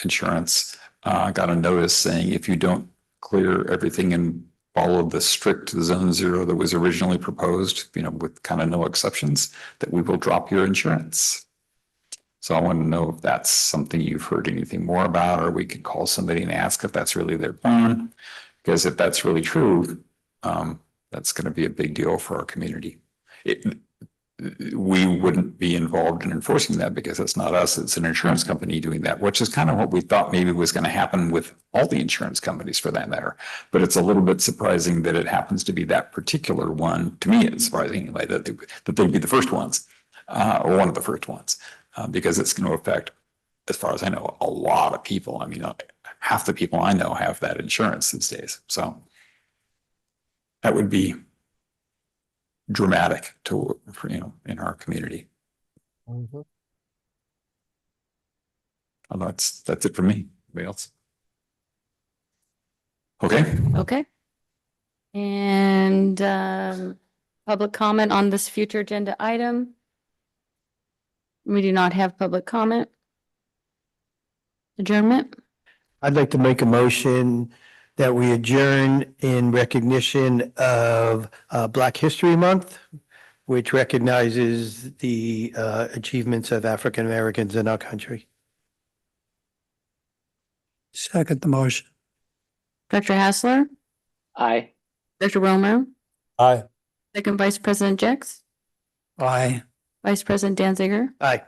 insurance got a notice saying if you don't clear everything and follow the strict Zone Zero that was originally proposed, with kind of no exceptions, that we will drop your insurance. So I want to know if that's something you've heard anything more about, or we could call somebody and ask if that's really their plan. Because if that's really true, that's going to be a big deal for our community. We wouldn't be involved in enforcing that because it's not us, it's an insurance company doing that, which is kind of what we thought maybe was going to happen with all the insurance companies for that matter. But it's a little bit surprising that it happens to be that particular one. To me, it's surprising anyway that they'd be the first ones, or one of the first ones, because it's going to affect, as far as I know, a lot of people. I mean, half the people I know have that insurance these days. So that would be dramatic to, in our community. Mhm. Well, that's it for me. Anybody else? Okay. Okay. And public comment on this future agenda item. We do not have public comment. Adjournment. I'd like to make a motion that we adjourn in recognition of Black History Month, which recognizes the achievements of African Americans in our country. Second the motion. Dr. Hassler, Aye. Dr. Romer, Aye. Second Vice President Jex, Aye. Vice President Danziger, Aye.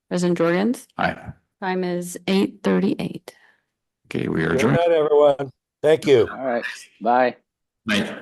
President Jorgens. Aye. Time is 8:38. Okay, we are Good adjourned. night, everyone. Thank you. All right. Bye. Night.